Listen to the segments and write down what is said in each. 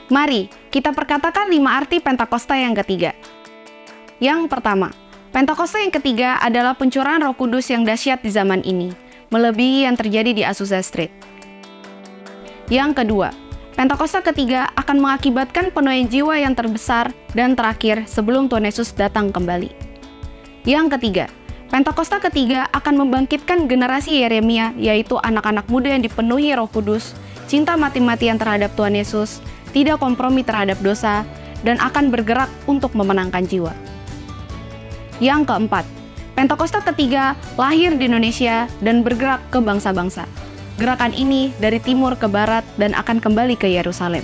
Mari kita perkatakan 5 arti Pentakosta yang ketiga. Yang pertama, Pentakosta yang ketiga adalah pencurahan Roh Kudus yang dahsyat di zaman ini, melebihi yang terjadi di Azusa Street. Yang kedua, Pentakosta ketiga akan mengakibatkan penuaian jiwa yang terbesar dan terakhir sebelum Tuhan Yesus datang kembali. Yang ketiga, Pentakosta ketiga akan membangkitkan generasi Yeremia, yaitu anak-anak muda yang dipenuhi Roh Kudus, cinta mati-matian terhadap Tuhan Yesus, tidak kompromi terhadap dosa, dan akan bergerak untuk memenangkan jiwa. Yang keempat, Pentakosta ketiga lahir di Indonesia dan bergerak ke bangsa-bangsa. Gerakan ini dari timur ke barat dan akan kembali ke Yerusalem.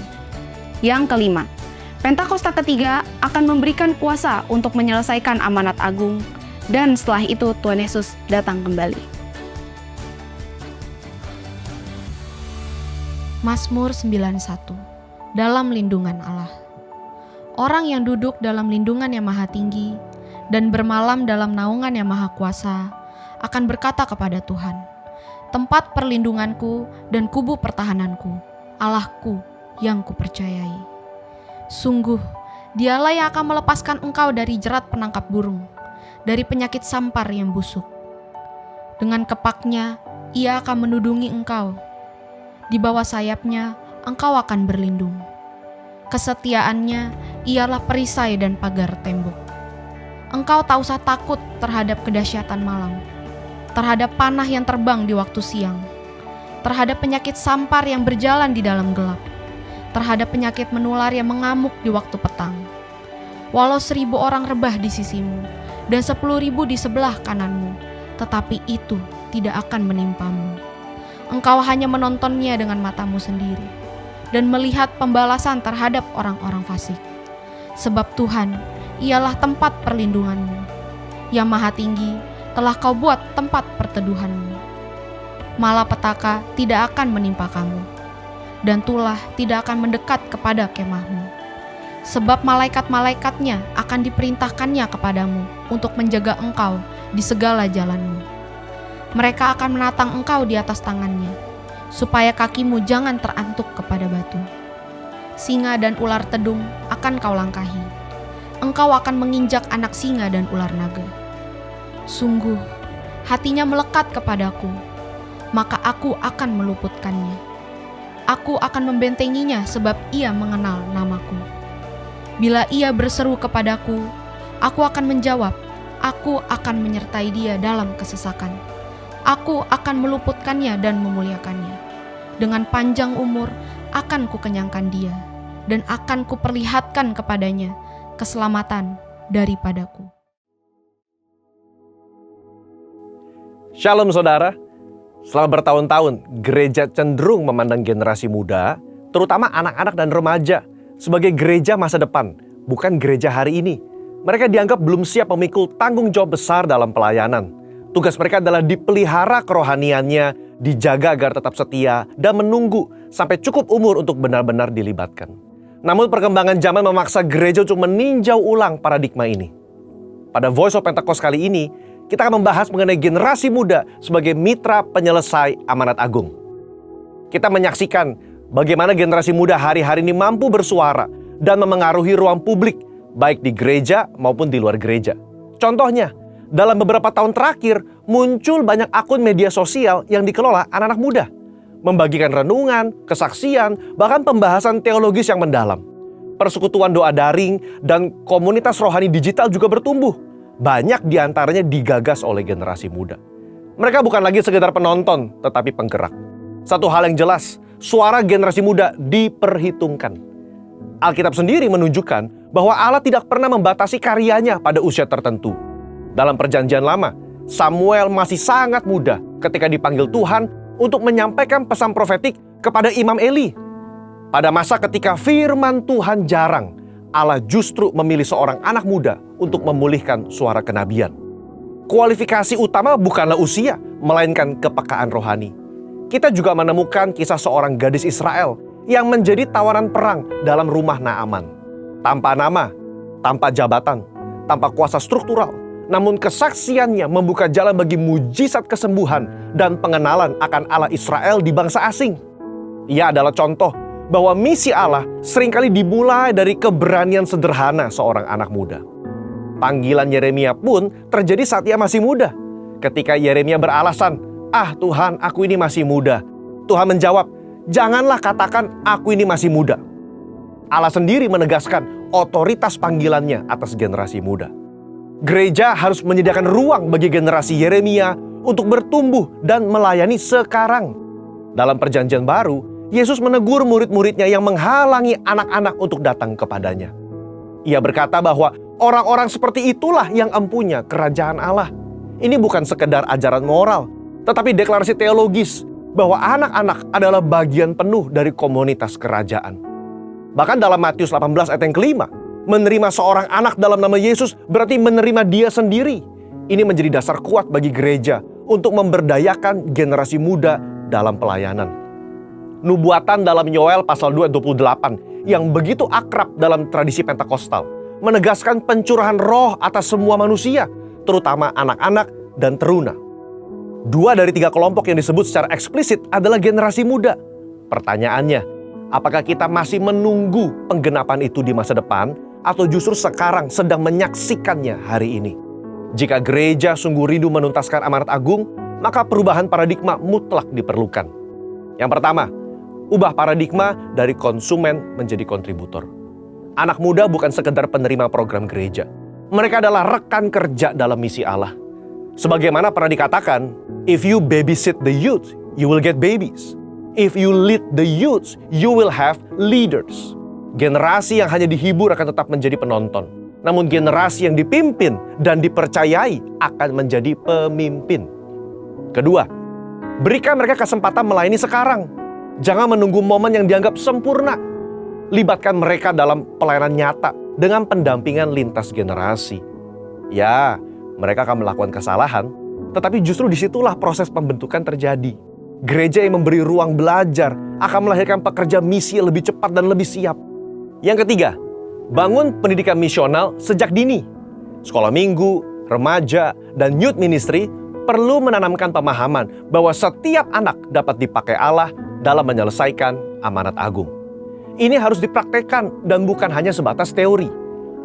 Yang kelima, Pentakosta ketiga akan memberikan kuasa untuk menyelesaikan amanat agung, dan setelah itu Tuhan Yesus datang kembali. Mazmur 91. Dalam lindungan Allah. Orang yang duduk dalam lindungan yang maha tinggi dan bermalam dalam naungan yang maha kuasa akan berkata kepada Tuhan, tempat perlindunganku dan kubu pertahananku, Allahku yang kupercayai. Sungguh, dialah yang akan melepaskan engkau dari jerat penangkap burung, dari penyakit sampar yang busuk. Dengan kepaknya, ia akan menudungi engkau. Di bawah sayapnya, engkau akan berlindung. Kesetiaannya ialah perisai dan pagar tembok. Engkau tak usah takut terhadap kedahsyatan malam, terhadap panah yang terbang di waktu siang, terhadap penyakit sampar yang berjalan di dalam gelap, terhadap penyakit menular yang mengamuk di waktu petang. Walau 1.000 orang rebah di sisimu, dan 10.000 di sebelah kananmu, tetapi itu tidak akan menimpamu. Engkau hanya menontonnya dengan matamu sendiri, dan melihat pembalasan terhadap orang-orang fasik. Sebab Tuhan, ialah tempat perlindunganmu. Yang maha tinggi, telah kau buat tempat perteduhanmu. Malapetaka tidak akan menimpa kamu, dan tulah tidak akan mendekat kepada kemahmu. Sebab malaikat-malaikatnya akan diperintahkannya kepadamu untuk menjaga engkau di segala jalanmu. Mereka akan menatang engkau di atas tangannya, supaya kakimu jangan terantuk kepada batu. Singa dan ular tedung akan kau langkahi. Engkau akan menginjak anak singa dan ular naga. Sungguh, hatinya melekat kepadaku, maka aku akan meluputkannya. Aku akan membentenginya sebab ia mengenal namaku. Bila ia berseru kepadaku, aku akan menjawab. Aku akan menyertai dia dalam kesesakan. Aku akan meluputkannya dan memuliakannya. Dengan panjang umur akan kukenyangkan dia, dan akan kuperlihatkan kepadanya keselamatan daripadaku. Shalom saudara, selama bertahun-tahun gereja cenderung memandang generasi muda, terutama anak-anak dan remaja, sebagai gereja masa depan, bukan gereja hari ini. Mereka dianggap belum siap memikul tanggung jawab besar dalam pelayanan. Tugas mereka adalah dipelihara kerohaniannya, dijaga agar tetap setia, dan menunggu sampai cukup umur untuk benar-benar dilibatkan. Namun perkembangan zaman memaksa gereja untuk meninjau ulang paradigma ini. Pada Voice of Pentecost kali ini, kita akan membahas mengenai generasi muda sebagai mitra penyelesai amanat agung. Kita menyaksikan bagaimana generasi muda hari-hari ini mampu bersuara dan memengaruhi ruang publik, baik di gereja maupun di luar gereja. Contohnya, dalam beberapa tahun terakhir, muncul banyak akun media sosial yang dikelola anak-anak muda, membagikan renungan, kesaksian, bahkan pembahasan teologis yang mendalam. Persekutuan doa daring dan komunitas rohani digital juga bertumbuh. Banyak diantaranya digagas oleh generasi muda. Mereka bukan lagi sekedar penonton, tetapi penggerak. Satu hal yang jelas, suara generasi muda diperhitungkan. Alkitab sendiri menunjukkan bahwa Allah tidak pernah membatasi karyanya pada usia tertentu. Dalam Perjanjian Lama, Samuel masih sangat muda ketika dipanggil Tuhan untuk menyampaikan pesan profetik kepada Imam Eli. Pada masa ketika firman Tuhan jarang, Allah justru memilih seorang anak muda untuk memulihkan suara kenabian. Kualifikasi utama bukanlah usia, melainkan kepekaan rohani. Kita juga menemukan kisah seorang gadis Israel yang menjadi tawanan perang dalam rumah Naaman. Tanpa nama, tanpa jabatan, tanpa kuasa struktural, namun kesaksiannya membuka jalan bagi mujizat kesembuhan dan pengenalan akan Allah Israel di bangsa asing. Ia adalah contoh bahwa misi Allah seringkali dimulai dari keberanian sederhana seorang anak muda. Panggilan Yeremia pun terjadi saat ia masih muda. Ketika Yeremia beralasan, Tuhan, aku ini masih muda. Tuhan menjawab, janganlah katakan aku ini masih muda. Allah sendiri menegaskan otoritas panggilannya atas generasi muda. Gereja harus menyediakan ruang bagi generasi Yeremia untuk bertumbuh dan melayani sekarang. Dalam perjanjian baru, Yesus menegur murid-muridnya yang menghalangi anak-anak untuk datang kepadanya. Ia berkata bahwa orang-orang seperti itulah yang empunya kerajaan Allah. Ini bukan sekedar ajaran moral, tetapi deklarasi teologis bahwa anak-anak adalah bagian penuh dari komunitas kerajaan. Bahkan dalam Matius 18 ayat yang kelima, menerima seorang anak dalam nama Yesus berarti menerima dia sendiri. Ini menjadi dasar kuat bagi gereja untuk memberdayakan generasi muda dalam pelayanan. Nubuatan dalam Yoel pasal 2 ayat 28 yang begitu akrab dalam tradisi Pentakosta menegaskan pencurahan roh atas semua manusia, terutama anak-anak dan teruna. 2 dari 3 kelompok yang disebut secara eksplisit adalah generasi muda. Pertanyaannya, apakah kita masih menunggu penggenapan itu di masa depan atau justru sekarang sedang menyaksikannya hari ini? Jika gereja sungguh rindu menuntaskan amanat agung, maka perubahan paradigma mutlak diperlukan. Yang pertama, ubah paradigma dari konsumen menjadi kontributor. Anak muda bukan sekedar penerima program gereja. Mereka adalah rekan kerja dalam misi Allah. Sebagaimana pernah dikatakan, if you babysit the youth, you will get babies. If you lead the youth, you will have leaders. Generasi yang hanya dihibur akan tetap menjadi penonton. Namun generasi yang dipimpin dan dipercayai akan menjadi pemimpin. Kedua, berikan mereka kesempatan melayani sekarang. Jangan menunggu momen yang dianggap sempurna. Libatkan mereka dalam pelayanan nyata dengan pendampingan lintas generasi. Ya, mereka akan melakukan kesalahan, tetapi justru disitulah proses pembentukan terjadi. Gereja yang memberi ruang belajar akan melahirkan pekerja misi yang lebih cepat dan lebih siap. Yang ketiga, bangun pendidikan misional sejak dini. Sekolah minggu, remaja, dan youth ministry perlu menanamkan pemahaman bahwa setiap anak dapat dipakai Allah dalam menyelesaikan amanat agung. Ini harus dipraktekkan dan bukan hanya sebatas teori.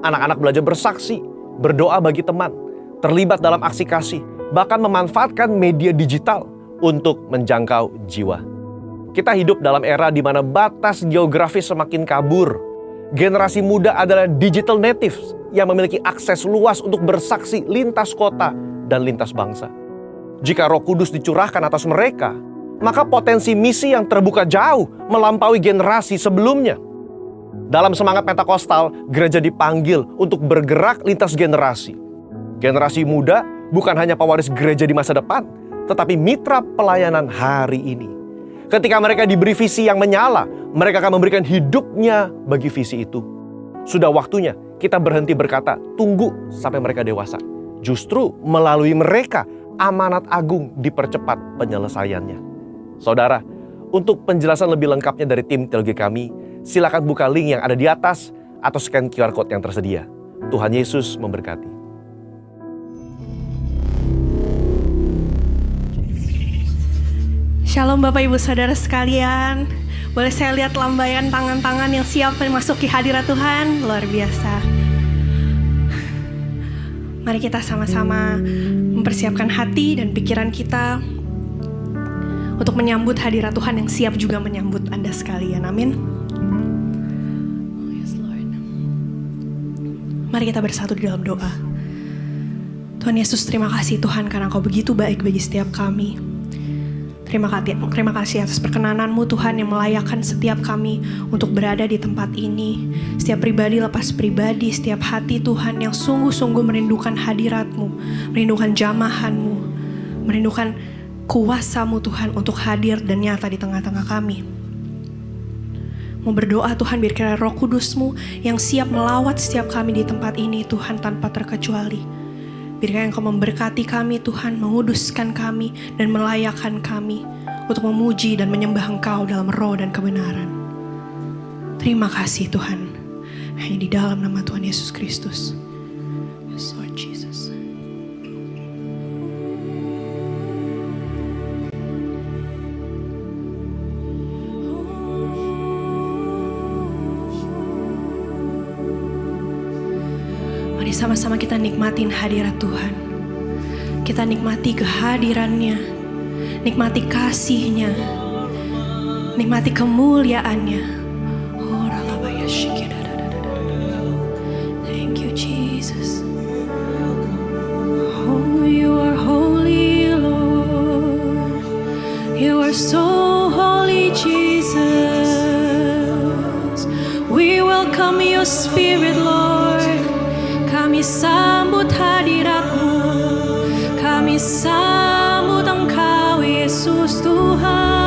Anak-anak belajar bersaksi, berdoa bagi teman, terlibat dalam aksi kasih, bahkan memanfaatkan media digital untuk menjangkau jiwa. Kita hidup dalam era di mana batas geografis semakin kabur. Generasi muda adalah digital natives yang memiliki akses luas untuk bersaksi lintas kota dan lintas bangsa. Jika Roh Kudus dicurahkan atas mereka, maka potensi misi yang terbuka jauh melampaui generasi sebelumnya. Dalam semangat Pentakostal, gereja dipanggil untuk bergerak lintas generasi. Generasi muda bukan hanya pewaris gereja di masa depan, tetapi mitra pelayanan hari ini. Ketika mereka diberi visi yang menyala, mereka akan memberikan hidupnya bagi visi itu. Sudah waktunya kita berhenti berkata, tunggu sampai mereka dewasa. Justru melalui mereka, amanat agung dipercepat penyelesaiannya. Saudara, untuk penjelasan lebih lengkapnya dari tim teologi kami, silakan buka link yang ada di atas atau scan QR Code yang tersedia. Tuhan Yesus memberkati. Shalom Bapak Ibu Saudara sekalian. Boleh saya lihat lambaian tangan-tangan yang siap memasuki hadirat Tuhan? Luar biasa. Mari kita sama-sama mempersiapkan hati dan pikiran kita untuk menyambut hadirat Tuhan yang siap juga menyambut Anda sekalian. Amin. Yes, Lord. Mari kita bersatu di dalam doa. Tuhan Yesus, terima kasih Tuhan karena Engkau begitu baik bagi setiap kami. Terima kasih atas perkenanan-Mu Tuhan yang melayakkan setiap kami untuk berada di tempat ini. Setiap pribadi lepas pribadi, setiap hati Tuhan yang sungguh-sungguh merindukan hadirat-Mu, merindukan jamahan-Mu, merindukan kuasa-Mu Tuhan untuk hadir dan nyata di tengah-tengah kami. Mau berdoa Tuhan, biar kiranya Roh Kudus-Mu yang siap melawat setiap kami di tempat ini Tuhan tanpa terkecuali. Biarkan Engkau memberkati kami Tuhan, menguduskan kami dan melayakkan kami untuk memuji dan menyembah Engkau dalam roh dan kebenaran. Terima kasih Tuhan. Hanya di dalam nama Tuhan Yesus Kristus. Yes, Lord Jesus. Mari sama-sama kita nikmatin hadirat Tuhan. Kita nikmati kehadirannya, nikmati kasih-Nya, nikmati kemuliaan-Nya. Thank you, Jesus. Oh, you are holy, Lord. You are so holy, Jesus. We welcome your spirit, Lord. Kami sambut hadirat-Mu. Kami sambut Engkau, Yesus Tuhan.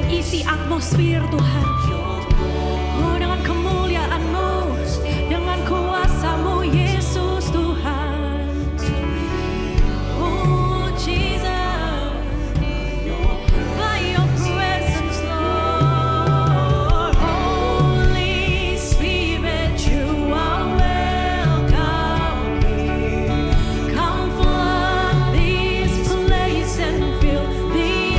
Isi atmosfer Tuhan. Oh, dengan kemuliaan-Mu, dengan kuasa-Mu, Yesus Tuhan. Oh, Jesus, by your presence, Lord. Holy Spirit, you are welcome here. Come flood this place and fill the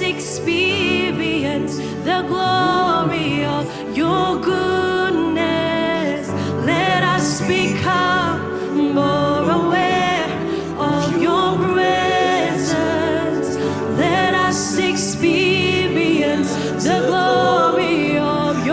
experience the glory of your goodness. Let us become more aware of your presence. Let us experience the glory of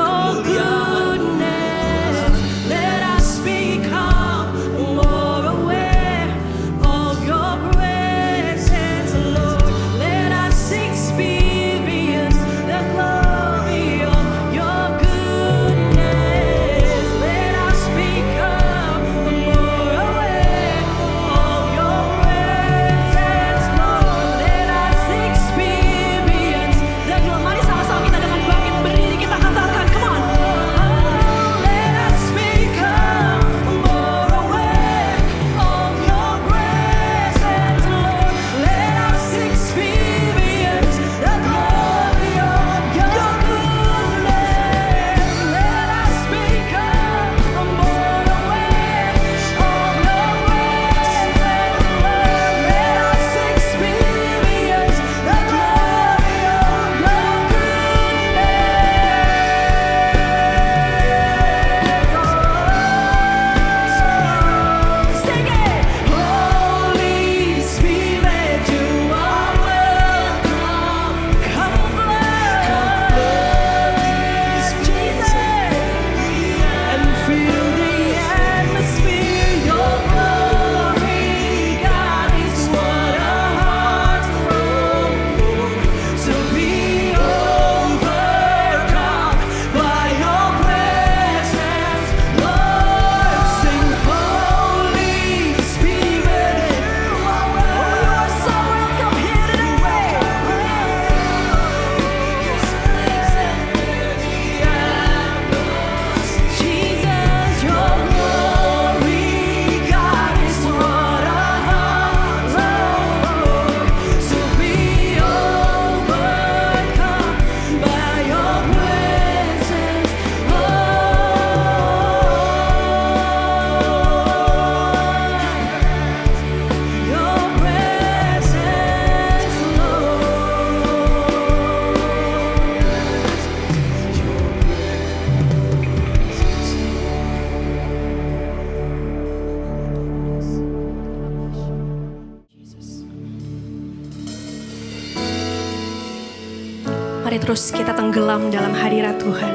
Mari terus kita tenggelam dalam hadirat Tuhan.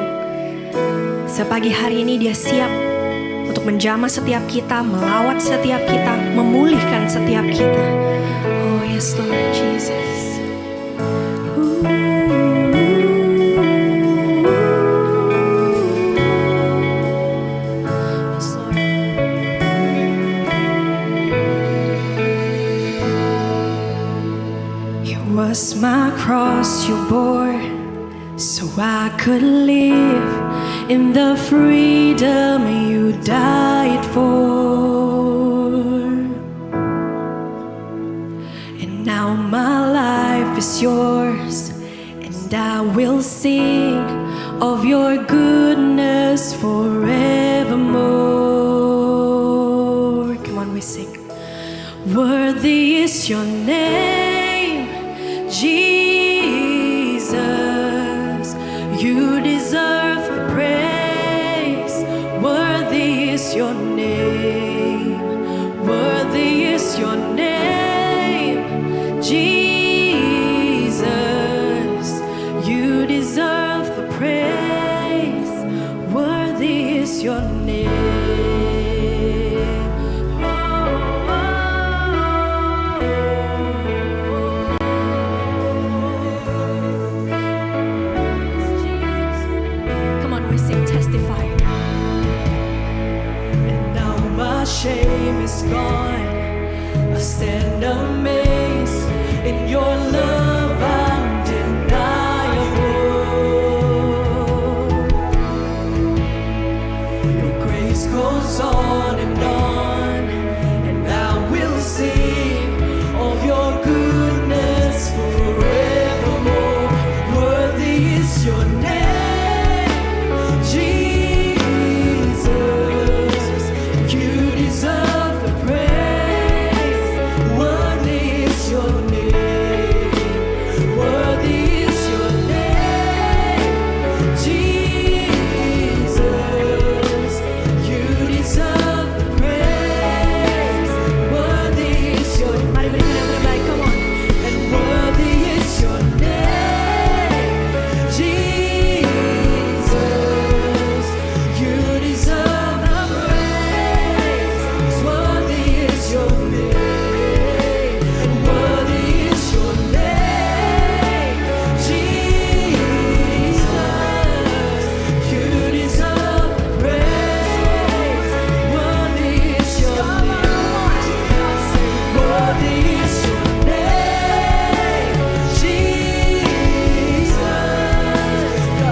Sepagi hari ini Dia siap untuk menjamah setiap kita, melawat setiap kita, memulihkan setiap kita. Oh yes Lord Jesus. Yes, Lord. It was my cross you bore, so I could live in the freedom you died for. And now my life is yours, and I will sing of your goodness forevermore. Come on, we sing. Worthy is your name, Jesus. You deserve the praise. Worthy is your name. Worthy is your name, Jesus. You deserve the praise. Worthy is your name. Come on, we sing, testify. And now my shame is gone. I stand amazed in your love undeniable. Your grace goes on, and I will sing of your goodness forevermore. Worthy is your name, Jesus. You deserve the praise. Worthy is your name. Worthy is your name, Jesus. You deserve the praise. Worthy is your name. Mari berikan yang terbaik, come on. And worthy is your name, Jesus. You deserve the praise. Worthy is your name. And worthy is your name, Jesus. You deserve the praise. Worthy is your name. Say, worthy is your name, Jesus.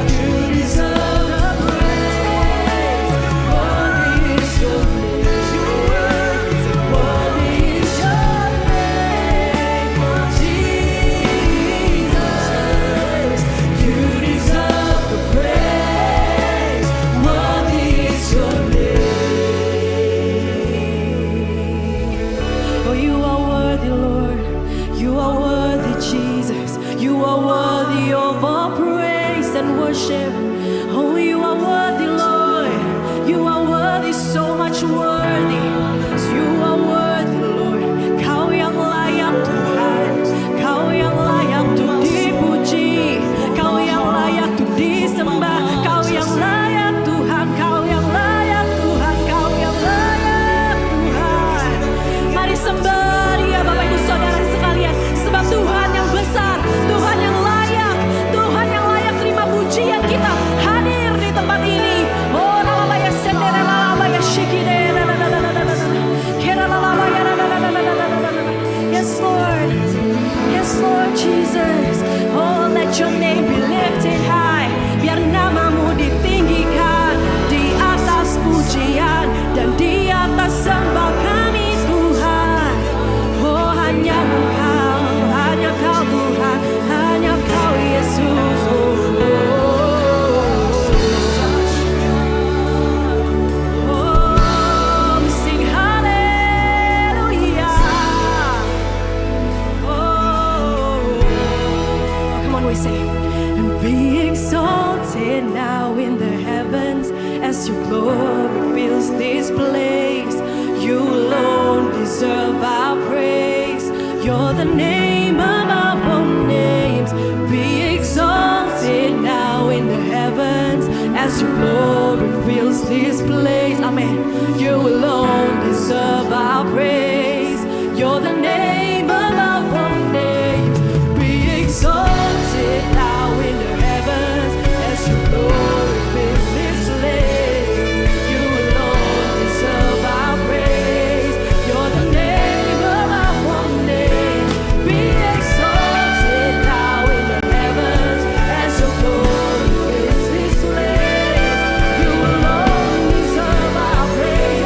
You deserve the praise. Worthy is your name. Worthy is your name, Jesus. You deserve the praise. Worthy is your name. Oh, you are worthy, Lord. You are worthy, Jesus. You are worthy of all praise and worship. Oh, you are worthy, Lord. You are worthy, so much worthy. You are worthy, Lord. Kau yang layak Tuhan. Kau yang layak untuk dipuji. Kau yang layak untuk disembah. Kau yang layak Tuhan. Kau yang layak Tuhan. Kau yang layak Tuhan. Mari sembah Dia, Bapak Ibu Saudara sekalian. Sebab Tuhan yang besar, Tuhan yang layak, Tuhan yang layak terima pujian kita hadir di tempat ini. Oh, lalabaya sendere, lalabaya shikide, kera lalabaya, yes Lord, yes Lord Jesus. Oh, let your name be lifted high. Biar namamu ditinggikan di atas pujian dan di atas sembah kami Tuhan. Oh, hanya Kau Tuhan, hanya Kau Yesus. Oh, we sing hallelujah. Oh, come on, we sing. And be exalted now in the heavens as your glory fills this place. You alone deserve our praise. You're the name above all names. Be exalted as your glory fills this place. Amen. You alone deserve our praise. You're the name above all names. Be exalted now in the heavens as your glory fills this place. You alone deserve our praise. You're the name above all names. Be exalted now in the heavens as your glory fills this place. You alone deserve our praise.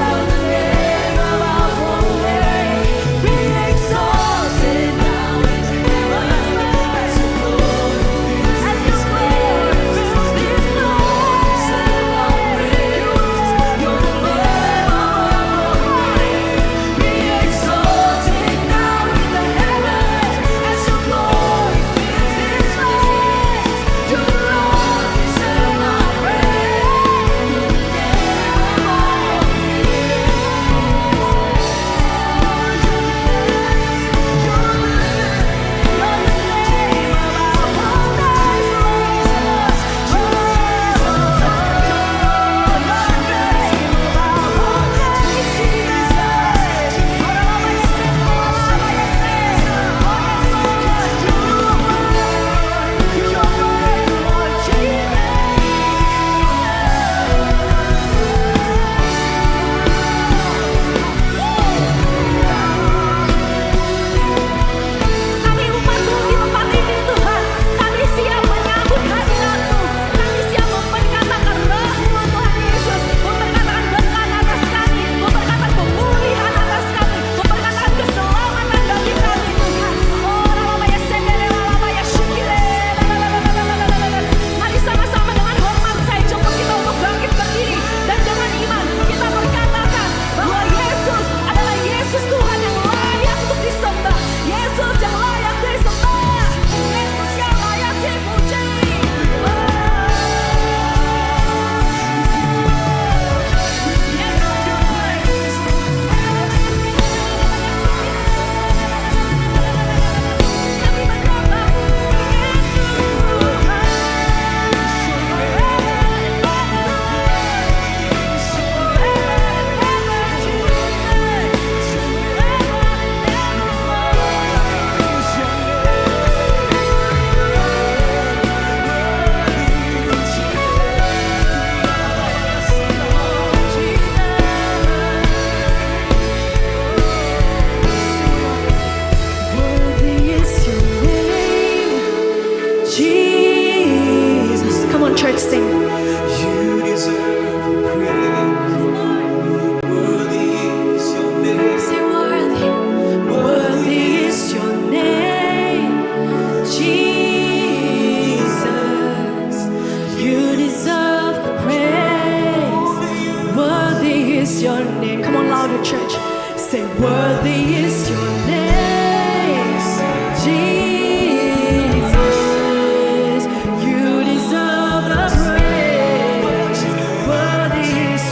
You're the name above all names. Be exalted now in the heavens as your glory fills this place. You're the name above all names. Be exalted now in the heavens as your glory fills this place. You alone deserve our praise. Kami umat-Mu di tempat ini Tuhan, kami siap menyambut hadirat-Mu. Kami siap memperkatakan Roh-Mu Tuhan Yesus, memperkatakan berkat atas kami, memperkatakan pemulihan atas kami, memperkatakan keselamatan bagi kami Tuhan. Oh, lalabaya sendere, lalabaya syukire, lalalalalalalalala. Mari sama-sama dengan hormat saya cukup kita untuk bangkit berdiri dan dengan iman kita berkatakan bahwa Yesus adalah Yesus Tuhan yang layak untuk disembah. Yesus yang layak disembah. Yesus yang layak dipuji. Kami menyembah Worthy is your name, Jesus. Come on, church, sing. You deserve the praise. Worthy is your name. Say worthy. Worthy is your name, Jesus. You deserve the praise. Worthy is your name. Come on, louder, church. Say worthy is your name, Jesus. You deserve the praise. Worthy is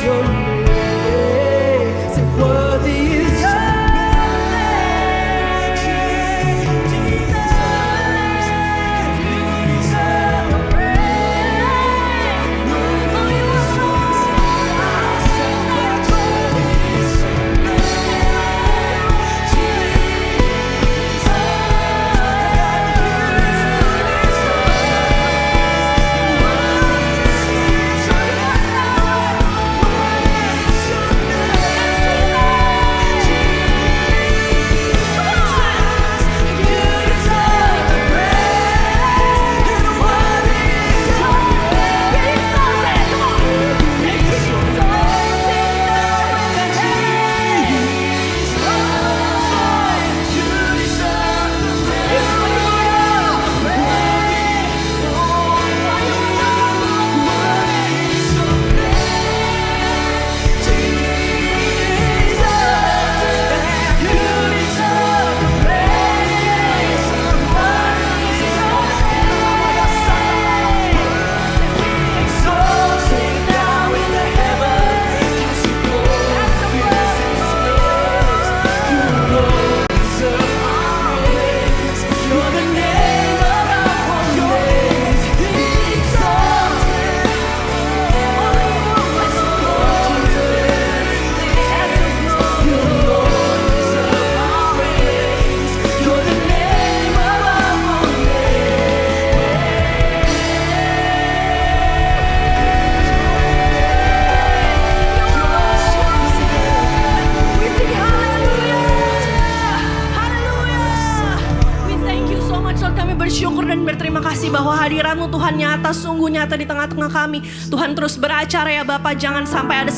kasih bahwa hadirat-Mu Tuhan nyata, sungguh nyata di tengah-tengah kami. Tuhan terus beracara ya Bapa, jangan sampai ada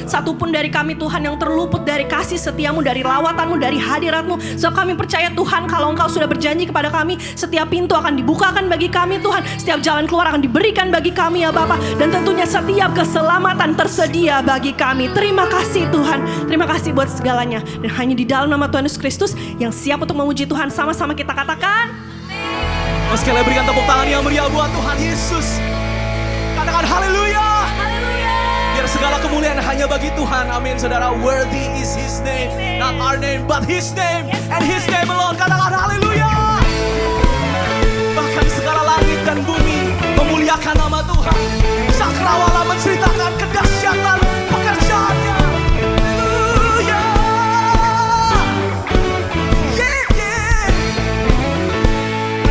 satu pun dari kami Tuhan yang terluput dari kasih setia-Mu, dari lawatan-Mu, dari hadirat-Mu. Sebab kami percaya Tuhan, kalau Engkau sudah berjanji kepada kami, setiap pintu akan dibukakan bagi kami Tuhan, setiap jalan keluar akan diberikan bagi kami ya Bapa, dan tentunya setiap keselamatan tersedia bagi kami. Terima kasih Tuhan, terima kasih buat segalanya. Dan hanya di dalam nama Tuhan Yesus Kristus yang siap untuk memuji Tuhan, sama-sama kita katakan. Sekali lagi berikan tepuk tangan yang meriah buat Tuhan Yesus. Katakan haleluya. Biar segala kemuliaan hanya bagi Tuhan. Amin saudara. Worthy is His name, not our name, but His name, and His name alone. Katakan haleluya. Bahkan segala langit dan bumi memuliakan nama Tuhan. Cakrawala menceritakan kedahsyatan pekerjaannya. Haleluya.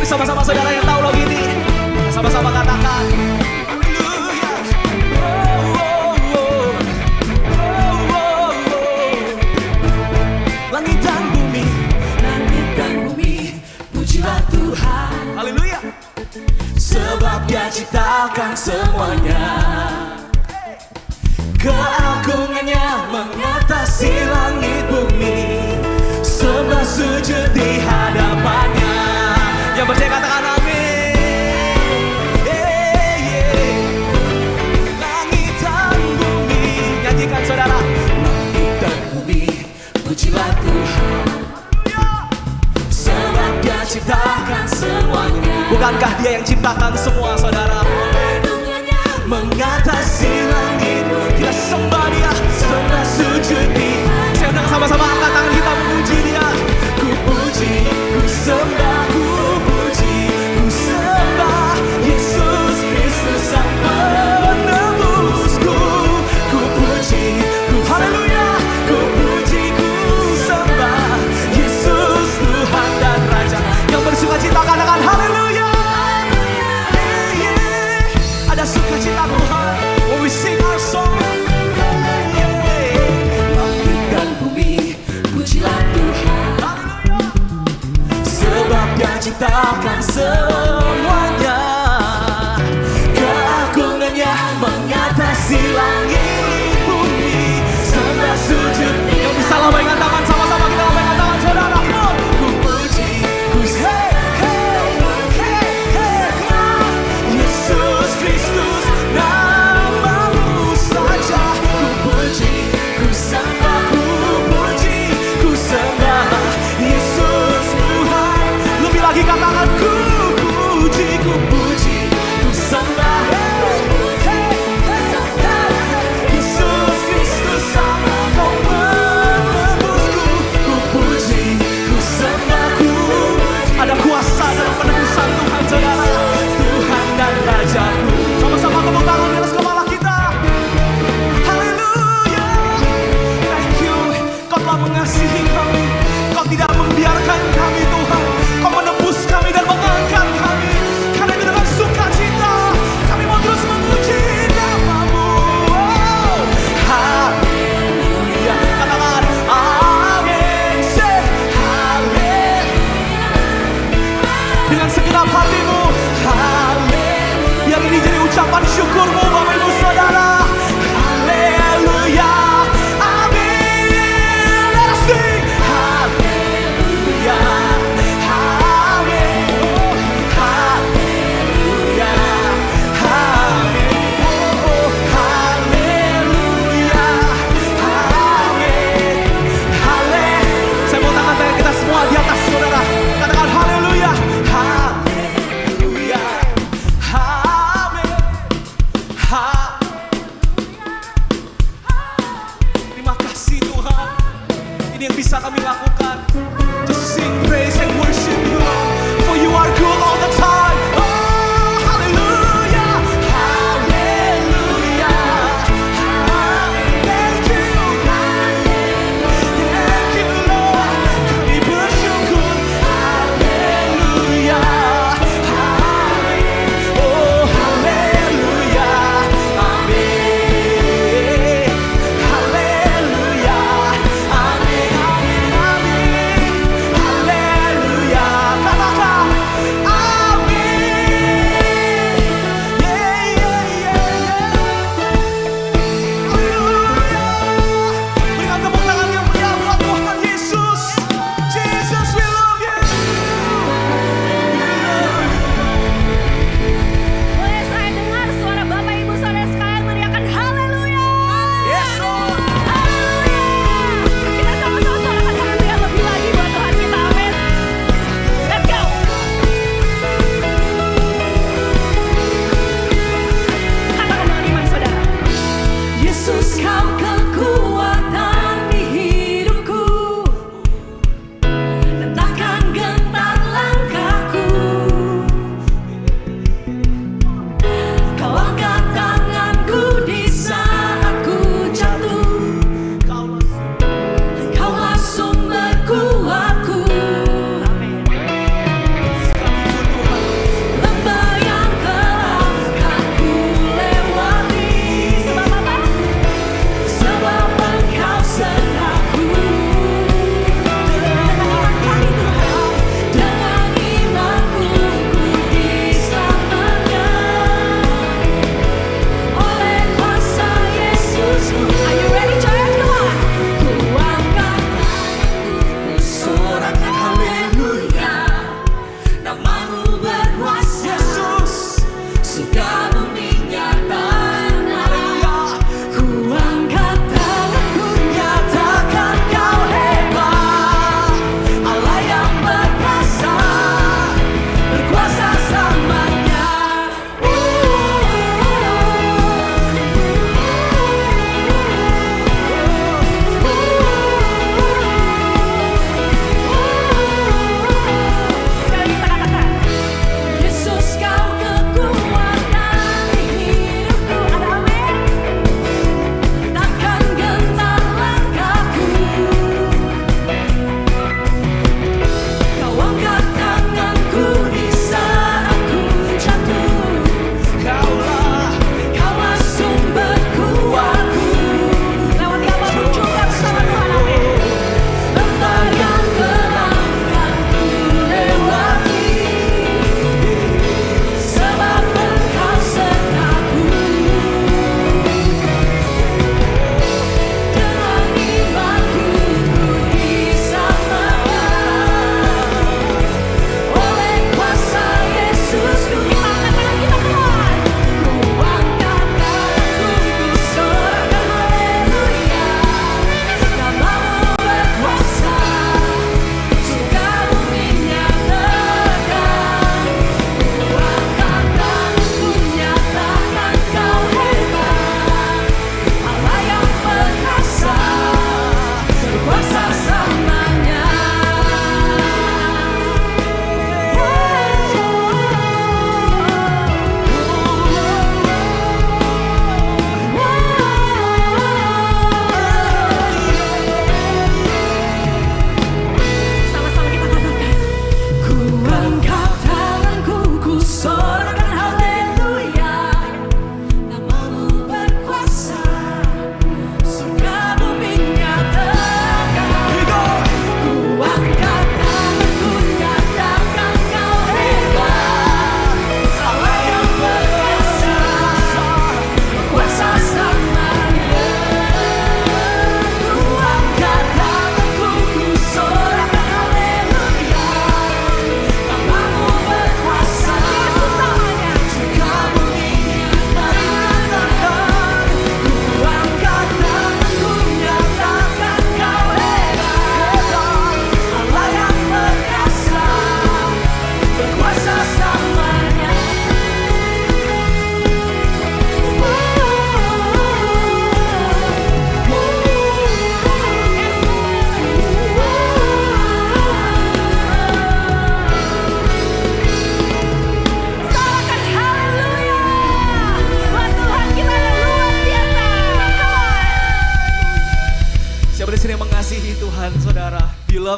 Sama-sama saudara yang tahu lagu ini, sama-sama katakan haleluya. Langit dan bumi, pujilah Tuhan. Haleluya. Sebab Dia ciptakan semuanya. Keagungannya mengatasi langit bumi. Sembah sujud di hadapannya. Yang percaya katakan amin. Langit dan bumi, nyanyikan saudara. Langit dan bumi, pujilah Tuhan. Sebab Dia ciptakan semuanya. Bukankah Dia yang ciptakan semua saudara? Mengatasi langit, kita sembah Dia, sembah sujud di. Saya undang sama-sama angkat tangan kita memuji Dia. Ku puji, ku sembah, ku puji, ku sembah Yesus Kristus Sang Penebusku. Ku puji, ku haleluya, ku puji, ku sembah Yesus Tuhan dan Raja. Yang bersukacita katakan haleluya. Ada sukacita Tuhan when we sing our song. Langit dan bumi, pujilah Tuhan. Sebab Dia ciptakan semuanya. Keagungannya mengatasi langit bumi. Sembah sujud. Yang bisa lambaikan tangan, sama-sama kita lambaikan tangan saudara. Ku puji, ku Yesus Kristus, namamu saja. Ku puji, ku sembah, ku puji, ku sembah Yesus Tuhan. Lebih lagi katakan ku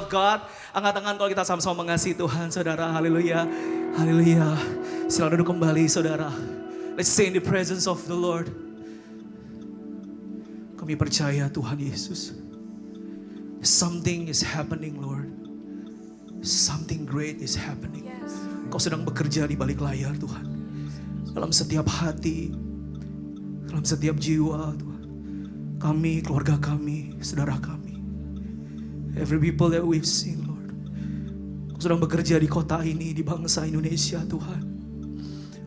love God. Angkat tangan kalau kita sama-sama mengasihi Tuhan, saudara. Haleluya. Haleluya. Silakan duduk kembali, saudara. Let's stay in the presence of the Lord. Kami percaya Tuhan Yesus. Something is happening, Lord. Something great is happening. Kau sedang bekerja di balik layar, Tuhan. Dalam setiap hati, dalam setiap jiwa, Tuhan. Kami, keluarga kami, saudara kami. Every people that we've seen, Lord. Kau sedang bekerja di kota ini, di bangsa Indonesia, Tuhan.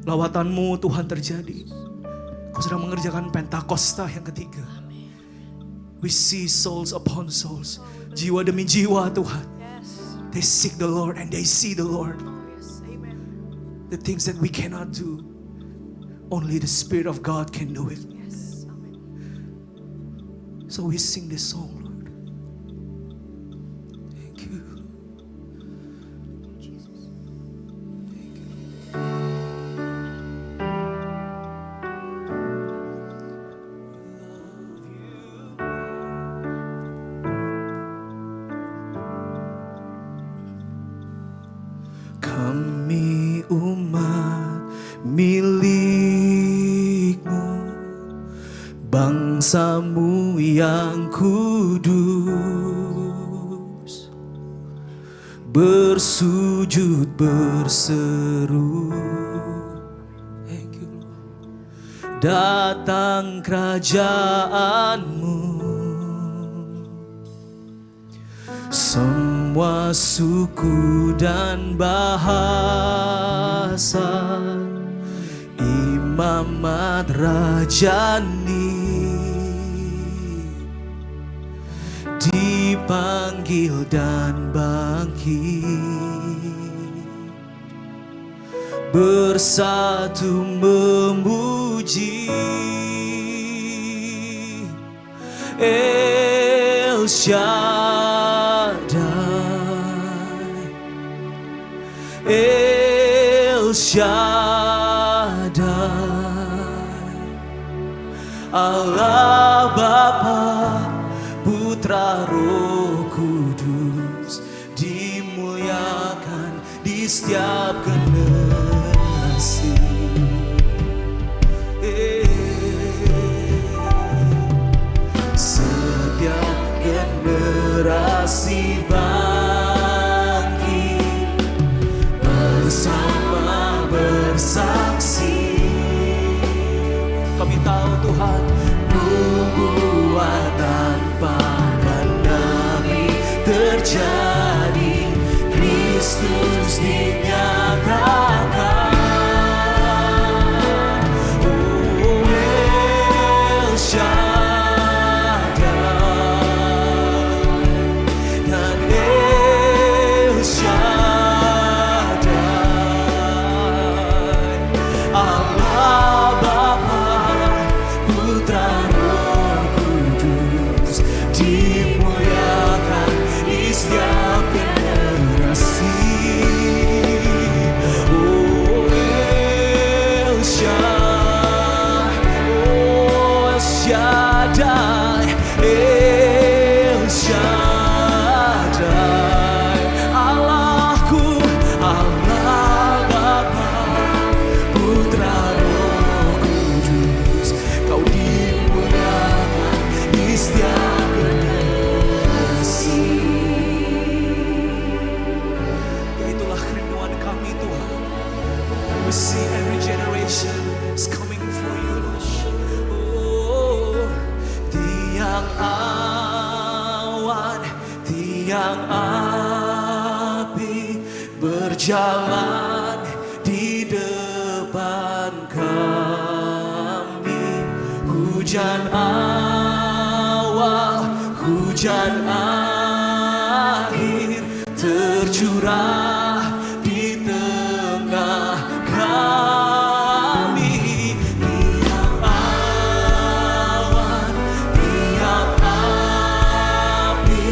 Lawatan-Mu, Tuhan, terjadi. Kau sedang mengerjakan Pentakosta yang ketiga. We see souls upon souls. Jiwa demi jiwa, Tuhan. They seek the Lord and they see the Lord. The things that we cannot do, only the Spirit of God can do it. So we sing this song, Lord. Thank you. Kami umat milik-Mu, bangsa-Mu yang kudus, bersujud berseru. Thank you, Lord. Datang kerajaan-Mu, semua suku dan bahasa, imamat rajani dipanggil dan bangkit, bersatu memuji El Shaddai, El Shaddai. Allah Bapa, Putra, Roh Kudus, dimuliakan di setiap generasi. Setiap generasi bangkit bersama bersaksi. Kami tahu Tuhan, nubuat tanpa pandang terjadi, Kristus dinyatakan. Oh El Shaddai dan El Shaddai, Allah Bapa, Putra, Roh Kudus, dimuliakan di setiap generasi. Oh El Shaddai, El Shaddai, Allahku, Allah Bapa, Putra, Roh Kudus, Kau dimuliakan di setiap generasi. Itulah kerinduan kami, Tuhan. We see every generation is coming for you, Lord. Oh, tiang awan, tiang api berjalan di depan kami. Hujan awal, hujan akhir tercurah di tengah kami. Tiang awan, tiang api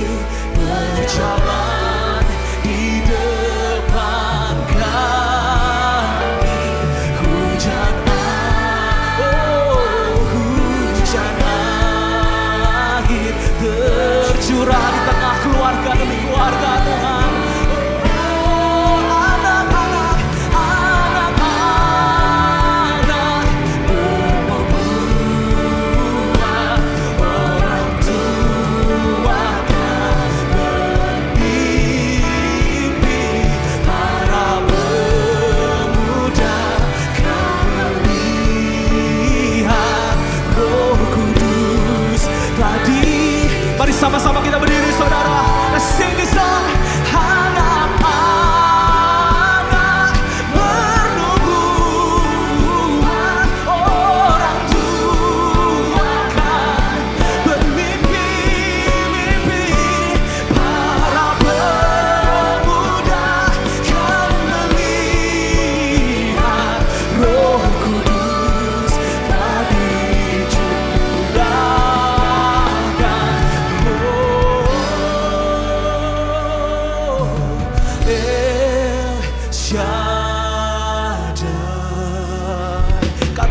berjalan di depan kami. Hujan hujan akhir tercurah di tengah keluarga demi keluarga.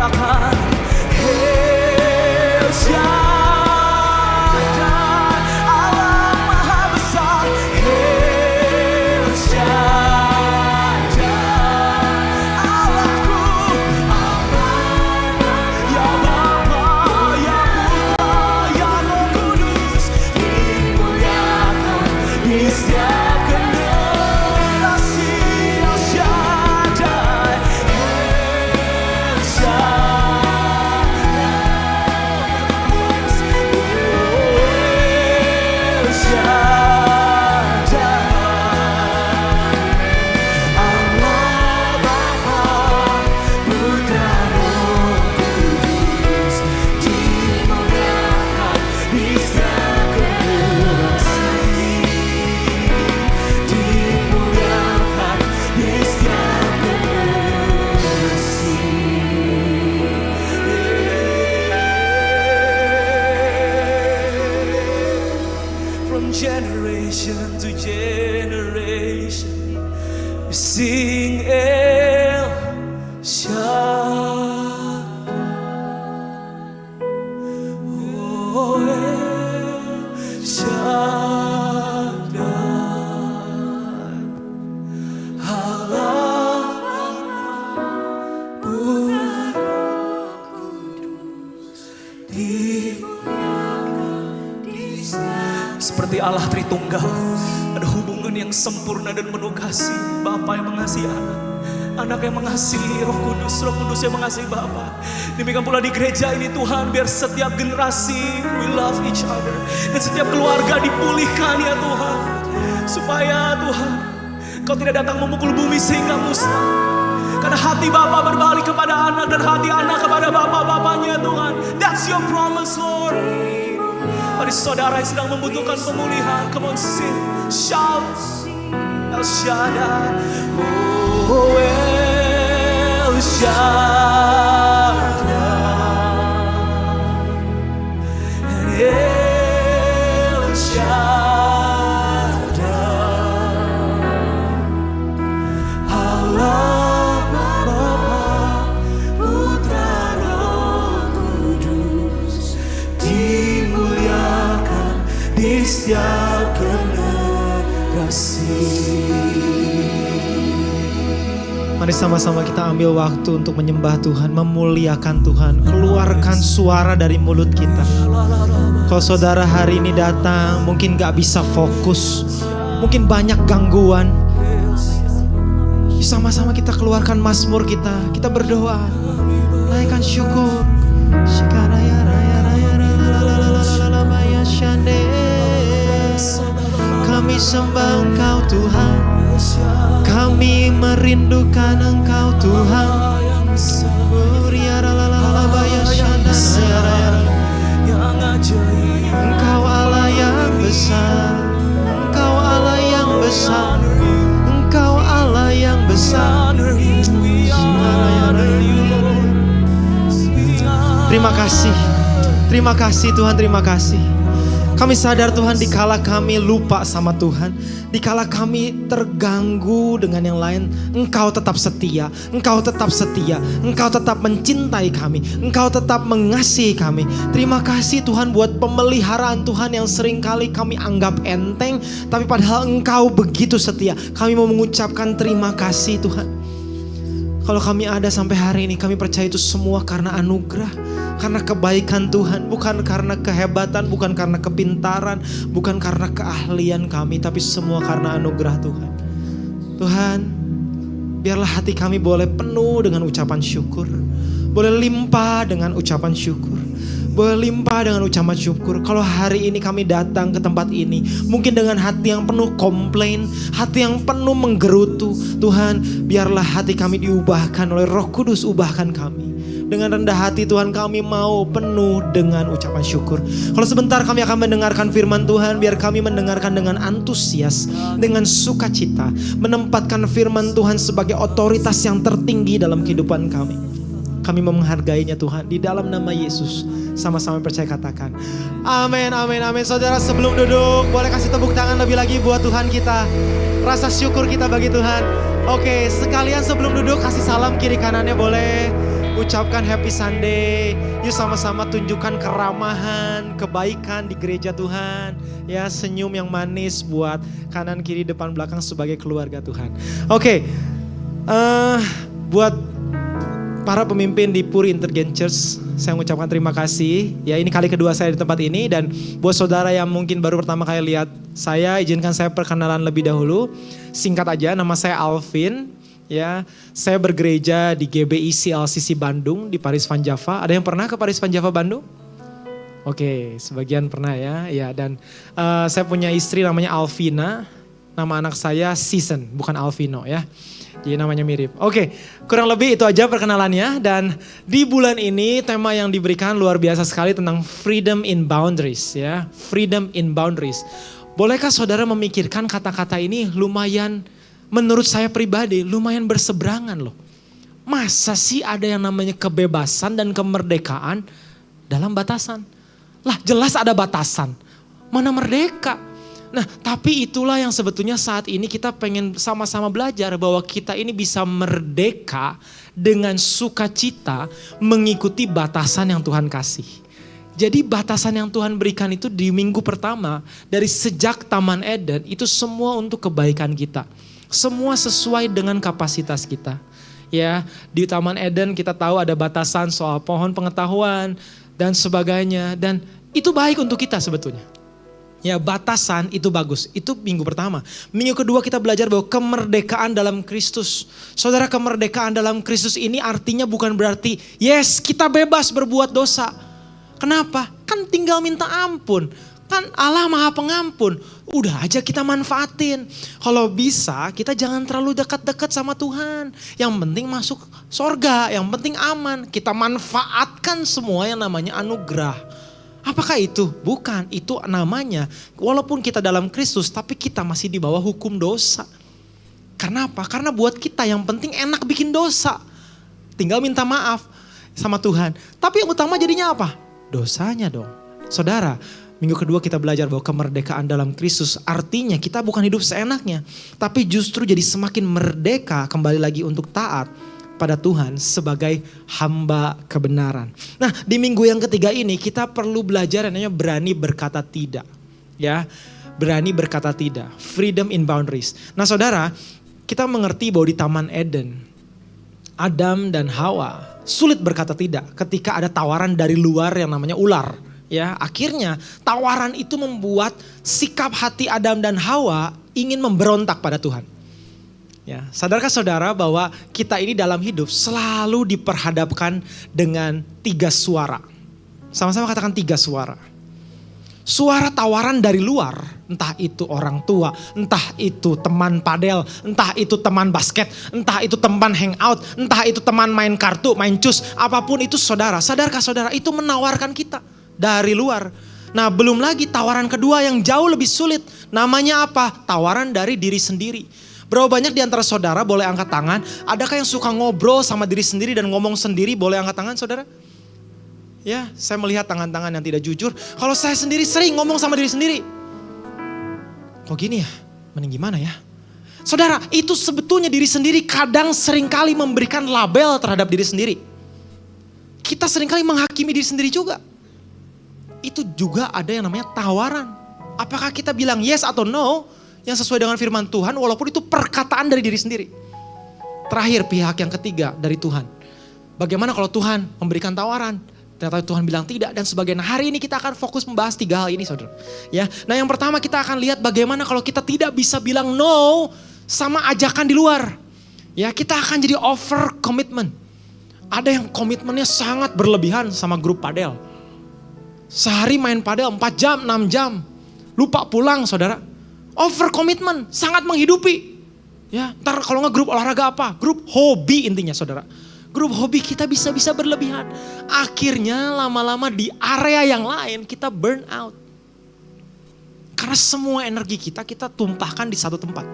dimuliakan. El Shaddai, Allah Maha Besar. El Shaddai, Allahku, ya Bapa, ya Putra, ya Roh Kudus, dimuliakan di setiap generasi. El Shaddai, El Shaddai, El Shaddai, Allah Bapa, Putra, Roh Kudus, dimuliakan di setiap generasi. Dimuliakan di setiap generasi. From generation to generation, we sing El Shaddai. Oh, El Shaddai, Allah, seperti Allah Tritunggal, ada hubungan yang sempurna dan penuh kasih. Bapa yang mengasihi anak, anak yang mengasihi Roh Kudus, Roh Kudus yang mengasihi Bapa. Demikian pula di gereja ini Tuhan, biar setiap generasi we love each other, dan setiap keluarga dipulihkan ya Tuhan. Supaya Tuhan, Kau tidak datang memukul bumi sehingga musnah. Karena hati Bapa berbalik kepada anak, dan hati anak kepada Bapa-bapanya Tuhan. That's your promise Lord. Pada saudara yang sedang membutuhkan pemulihan, come on sing, shout, El Shaddai, oh El Shaddai, El Shaddai, Allah Bapa, Putra, Roh Kudus, dimuliakan di setiap generasi. Mari sama-sama kita ambil waktu untuk menyembah Tuhan, memuliakan Tuhan. Keluarkan suara dari mulut kita. Kalau saudara hari ini datang, mungkin gak bisa fokus, mungkin banyak gangguan. Sama-sama kita keluarkan mazmur kita. Kita berdoa, naikkan syukur. Kami sembah Engkau Tuhan, kami merindukan Engkau Tuhan. Engkau Allah yang besar, Engkau Allah yang besar, Engkau Allah yang besar. Terima kasih Tuhan, terima kasih. Kami sadar Tuhan, dikala kami lupa sama Tuhan, dikala kami terganggu dengan yang lain, Engkau tetap setia, Engkau tetap setia, Engkau tetap mencintai kami, Engkau tetap mengasihi kami. Terima kasih Tuhan buat pemeliharaan Tuhan yang seringkali kami anggap enteng, tapi padahal Engkau begitu setia. Kami mau mengucapkan terima kasih Tuhan. Kalau kami ada sampai hari ini, kami percaya itu semua karena anugerah, karena kebaikan Tuhan, bukan karena kehebatan, bukan karena kepintaran, bukan karena keahlian kami, tapi semua karena anugerah Tuhan. Tuhan, biarlah hati kami boleh penuh dengan ucapan syukur, boleh limpah dengan ucapan syukur, boleh limpah dengan ucapan syukur. Kalau hari ini kami datang ke tempat ini, mungkin dengan hati yang penuh komplain, hati yang penuh menggerutu, Tuhan, biarlah hati kami diubahkan oleh Roh Kudus, ubahkan kami. Dengan rendah hati Tuhan, kami mau penuh dengan ucapan syukur. Kalau sebentar kami akan mendengarkan firman Tuhan, biar kami mendengarkan dengan antusias, dengan sukacita, menempatkan firman Tuhan sebagai otoritas yang tertinggi dalam kehidupan kami. Kami menghargainya Tuhan, di dalam nama Yesus. Sama-sama percaya katakan amin, amin, amin. Saudara, sebelum duduk, boleh kasih tepuk tangan lebih lagi buat Tuhan kita. Rasa syukur kita bagi Tuhan. Oke, sekalian sebelum duduk kasih salam kiri kanannya boleh. ucapkan happy Sunday. Yuk sama-sama tunjukkan keramahan, kebaikan di gereja Tuhan. Ya, senyum yang manis buat kanan, kiri, depan, belakang sebagai keluarga Tuhan. Oke, buat para pemimpin di Puri Intergen Church, saya mengucapkan terima kasih. Ya, ini kali kedua saya di tempat ini, dan buat saudara yang mungkin baru pertama kali lihat saya, izinkan saya perkenalan lebih dahulu. Singkat aja, nama saya Alvin. Ya, saya bergereja di GBI CLCC Bandung di Paris Van Java. Ada yang pernah ke Paris Van Java Bandung? Oke, sebagian pernah ya. Ya, dan saya punya istri namanya Alvina. Nama anak saya Season, bukan Alvino ya. Jadi namanya mirip. Oke, kurang lebih itu aja perkenalannya. Dan di bulan ini tema yang diberikan luar biasa sekali tentang freedom in boundaries ya. Freedom in boundaries. Bolehkah saudara memikirkan kata-kata ini lumayan, menurut saya pribadi lumayan berseberangan loh. Masa sih ada yang namanya kebebasan dan kemerdekaan dalam batasan? Lah jelas ada batasan. Mana merdeka? Nah, tapi itulah yang sebetulnya saat ini kita pengen sama-sama belajar bahwa kita ini bisa merdeka dengan sukacita mengikuti batasan yang Tuhan kasih. Jadi batasan yang Tuhan berikan itu di minggu pertama dari sejak Taman Eden itu semua untuk kebaikan kita. Semua sesuai dengan kapasitas kita. Ya, di Taman Eden kita tahu ada batasan soal pohon pengetahuan dan sebagainya, dan itu baik untuk kita sebetulnya. Ya, batasan itu bagus. Itu minggu pertama. Minggu kedua kita belajar bahwa kemerdekaan dalam Kristus. Saudara, kemerdekaan dalam Kristus ini artinya bukan berarti yes kita bebas berbuat dosa. Kenapa? Kan tinggal minta ampun. Kan Allah Maha Pengampun. Udah aja kita manfaatin. Kalau bisa kita jangan terlalu dekat-dekat sama Tuhan. Yang penting masuk sorga. Yang penting aman. Kita manfaatkan semua yang namanya anugerah. Apakah itu? Bukan, itu namanya walaupun kita dalam Kristus tapi kita masih di bawah hukum dosa. Karena apa? Karena buat kita yang penting enak bikin dosa. Tinggal minta maaf sama Tuhan. Tapi yang utama jadinya apa? Dosanya dong. Saudara, minggu kedua kita belajar bahwa kemerdekaan dalam Kristus artinya kita bukan hidup seenaknya. Tapi justru jadi semakin merdeka kembali lagi untuk taat pada Tuhan sebagai hamba kebenaran. Nah, di minggu yang ketiga ini kita perlu belajar yang namanya berani berkata tidak. Ya, berani berkata tidak. Freedom in boundaries. Nah saudara, kita mengerti bahwa di Taman Eden, Adam dan Hawa sulit berkata tidak ketika ada tawaran dari luar yang namanya ular. Ya, akhirnya tawaran itu membuat sikap hati Adam dan Hawa ingin memberontak pada Tuhan. Ya, sadarkah saudara bahwa kita ini dalam hidup selalu diperhadapkan dengan 3 suara. Sama-sama katakan 3 suara. Suara tawaran dari luar, entah itu orang tua, entah itu teman padel, entah itu teman basket, entah itu teman hangout, entah itu teman main kartu, main cus, apapun itu saudara. Sadarkah saudara itu menawarkan kita dari luar. Nah, belum lagi tawaran kedua yang jauh lebih sulit. Namanya apa? Tawaran dari diri sendiri. Berapa banyak di antara saudara boleh angkat tangan? Adakah yang suka ngobrol sama diri sendiri dan ngomong sendiri? Boleh angkat tangan saudara? Ya, saya melihat tangan-tangan yang tidak jujur. Kalau saya sendiri sering ngomong sama diri sendiri. Kok gini ya? Mending gimana ya? Saudara, itu sebetulnya diri sendiri kadang seringkali memberikan label terhadap diri sendiri. Kita seringkali menghakimi diri sendiri juga. Itu juga ada yang namanya tawaran. Apakah kita bilang yes atau no? Yang sesuai dengan firman Tuhan walaupun itu perkataan dari diri sendiri. Terakhir pihak yang ketiga dari Tuhan. Bagaimana kalau Tuhan memberikan tawaran? Ternyata Tuhan bilang tidak dan sebagainya. Hari ini kita akan fokus membahas 3 hal ini saudara. Ya, nah yang pertama kita akan lihat bagaimana kalau kita tidak bisa bilang no sama ajakan di luar. Ya, kita akan jadi over commitment. Ada yang komitmennya sangat berlebihan sama grup padel. Sehari main padel 4 jam, 6 jam. Lupa pulang saudara. Over commitment, sangat menghidupi. Ya, ntar kalau nggak grup olahraga apa? Grup hobi intinya saudara. Grup hobi kita bisa berlebihan. Akhirnya lama-lama di area yang lain kita burn out. Karena semua energi kita tumpahkan di satu tempat.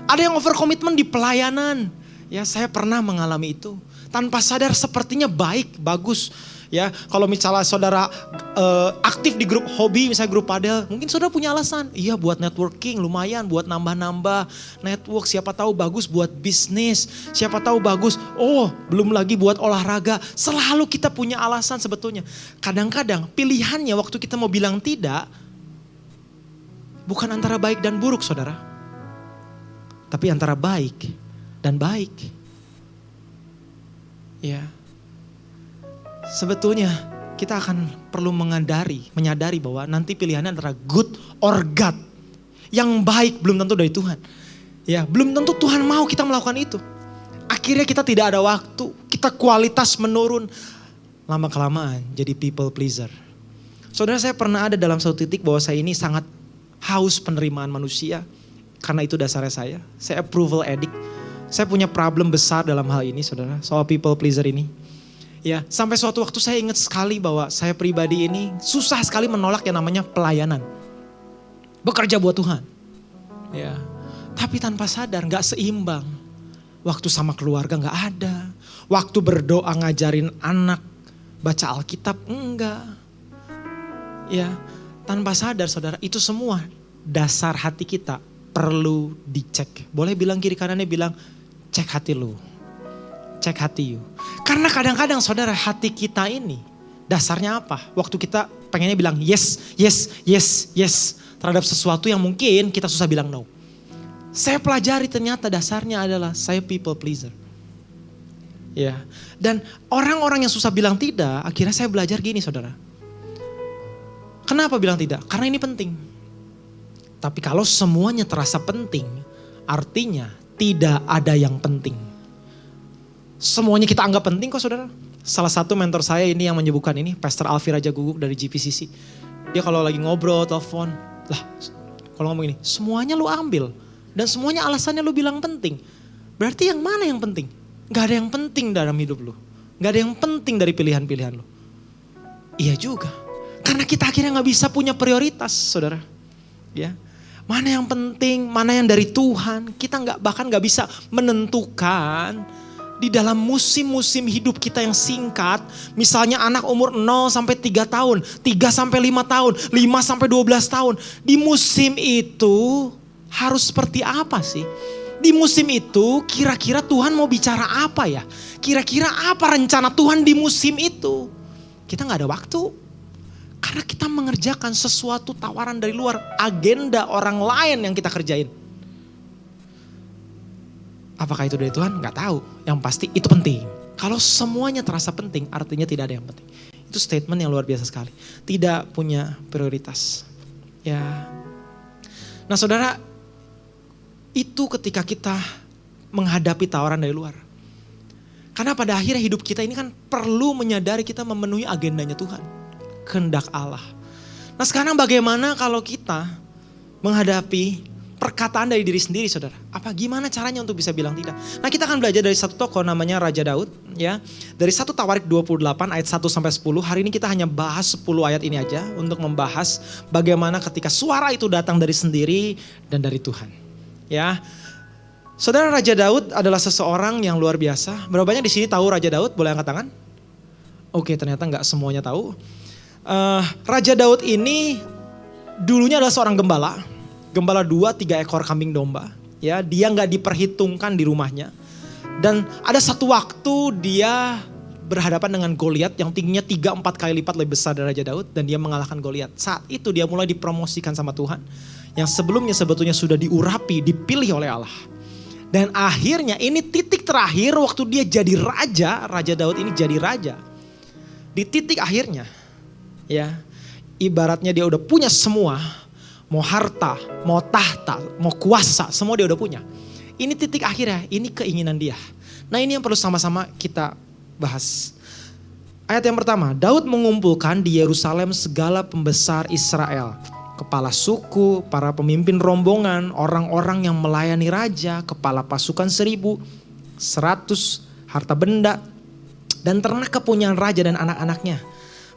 Ada yang over commitment di pelayanan. Ya, saya pernah mengalami itu. Tanpa sadar sepertinya baik, bagus. Ya, kalau misalnya saudara aktif di grup hobi, misalnya grup padel, mungkin saudara punya alasan. Iya, buat networking lumayan, buat nambah-nambah network. Siapa tahu bagus buat bisnis, siapa tahu bagus. Oh, belum lagi buat olahraga. Selalu kita punya alasan sebetulnya. Kadang-kadang pilihannya waktu kita mau bilang tidak, bukan antara baik dan buruk, saudara, tapi antara baik dan baik. Ya. Sebetulnya kita akan perlu menyadari bahwa nanti pilihannya antara good or God. Yang baik belum tentu dari Tuhan. Ya, belum tentu Tuhan mau kita melakukan itu. Akhirnya kita tidak ada waktu, kita kualitas menurun. Lama-kelamaan jadi people pleaser. Saudara, saya pernah ada dalam satu titik bahwa saya ini sangat haus penerimaan manusia. Karena itu dasarnya saya approval addict. Saya punya problem besar dalam hal ini, saudara, soal people pleaser ini. Ya, sampai suatu waktu saya ingat sekali bahwa saya pribadi ini susah sekali menolak yang namanya pelayanan. Bekerja buat Tuhan. Ya, tapi tanpa sadar gak seimbang. Waktu sama keluarga gak ada. Waktu berdoa ngajarin anak baca Alkitab enggak. Ya, tanpa sadar saudara, itu semua dasar hati kita perlu dicek. Boleh bilang kiri kanannya bilang, cek hati lu. Cek hati you. Karena kadang-kadang saudara, hati kita ini dasarnya apa? Waktu kita pengennya bilang yes, yes, yes, yes terhadap sesuatu yang mungkin kita susah bilang no. Saya pelajari ternyata dasarnya adalah saya people pleaser. Ya. Dan orang-orang yang susah bilang tidak, akhirnya saya belajar gini, saudara. Kenapa bilang tidak? Karena ini penting. Tapi kalau semuanya terasa penting, artinya tidak ada yang penting. Semuanya kita anggap penting kok, saudara. Salah satu mentor saya ini yang menyebutkan ini, Pastor Alfi Raja Guguk dari GPCC. Dia kalau lagi ngobrol, telepon, lah kalau ngomong ini, semuanya lu ambil. Dan semuanya alasannya lu bilang penting. Berarti yang mana yang penting? Gak ada yang penting dalam hidup lu. Gak ada yang penting dari pilihan-pilihan lu. Iya juga. Karena kita akhirnya gak bisa punya prioritas, saudara. Ya, mana yang penting, mana yang dari Tuhan. Kita bahkan gak bisa menentukan. Di dalam musim-musim hidup kita yang singkat, misalnya anak umur 0 sampai 3 tahun, 3 sampai 5 tahun, 5 sampai 12 tahun. Di musim itu harus seperti apa sih? Di musim itu kira-kira Tuhan mau bicara apa ya? Kira-kira apa rencana Tuhan di musim itu? Kita gak ada waktu. Karena kita mengerjakan sesuatu tawaran dari luar, agenda orang lain yang kita kerjain. Apakah itu dari Tuhan? Gak tahu. Yang pasti itu penting. Kalau semuanya terasa penting, artinya tidak ada yang penting. Itu statement yang luar biasa sekali. Tidak punya prioritas. Ya. Nah saudara, itu ketika kita menghadapi tawaran dari luar. Karena pada akhirnya hidup kita ini kan perlu menyadari kita memenuhi agendanya Tuhan. Kehendak Allah. Nah sekarang bagaimana kalau kita menghadapi perkataan dari diri sendiri, saudara? Apa gimana caranya untuk bisa bilang tidak? Nah kita akan belajar dari satu tokoh namanya Raja Daud. Ya, dari 1 Tawarik 28 ayat 1 sampai 10. Hari ini kita hanya bahas 10 ayat ini aja. Untuk membahas bagaimana ketika suara itu datang dari sendiri dan dari Tuhan. Ya, saudara, Raja Daud adalah seseorang yang luar biasa. Berapa banyak di sini tahu Raja Daud? Boleh angkat tangan? Oke, ternyata gak semuanya tahu. Raja Daud ini dulunya adalah seorang gembala. Gembala 2-3 ekor kambing domba. Ya, dia gak diperhitungkan di rumahnya. Dan ada satu waktu dia berhadapan dengan Goliat yang tingginya 3-4 kali lipat lebih besar dari Raja Daud. Dan dia mengalahkan Goliat. Saat itu dia mulai dipromosikan sama Tuhan. Yang sebelumnya sebetulnya sudah diurapi, dipilih oleh Allah. Dan akhirnya ini titik terakhir waktu dia jadi raja. Raja Daud ini jadi raja. Di titik akhirnya, ya, ibaratnya dia udah punya semua. Mau harta, mau tahta, mau kuasa, semua dia udah punya. Ini titik akhirnya, ini keinginan dia. Nah ini yang perlu sama-sama kita bahas. Ayat yang pertama, Daud mengumpulkan di Yerusalem segala pembesar Israel. Kepala suku, para pemimpin rombongan, orang-orang yang melayani raja, kepala pasukan 1.000, 100, harta benda, dan ternak kepunyaan raja dan anak-anaknya.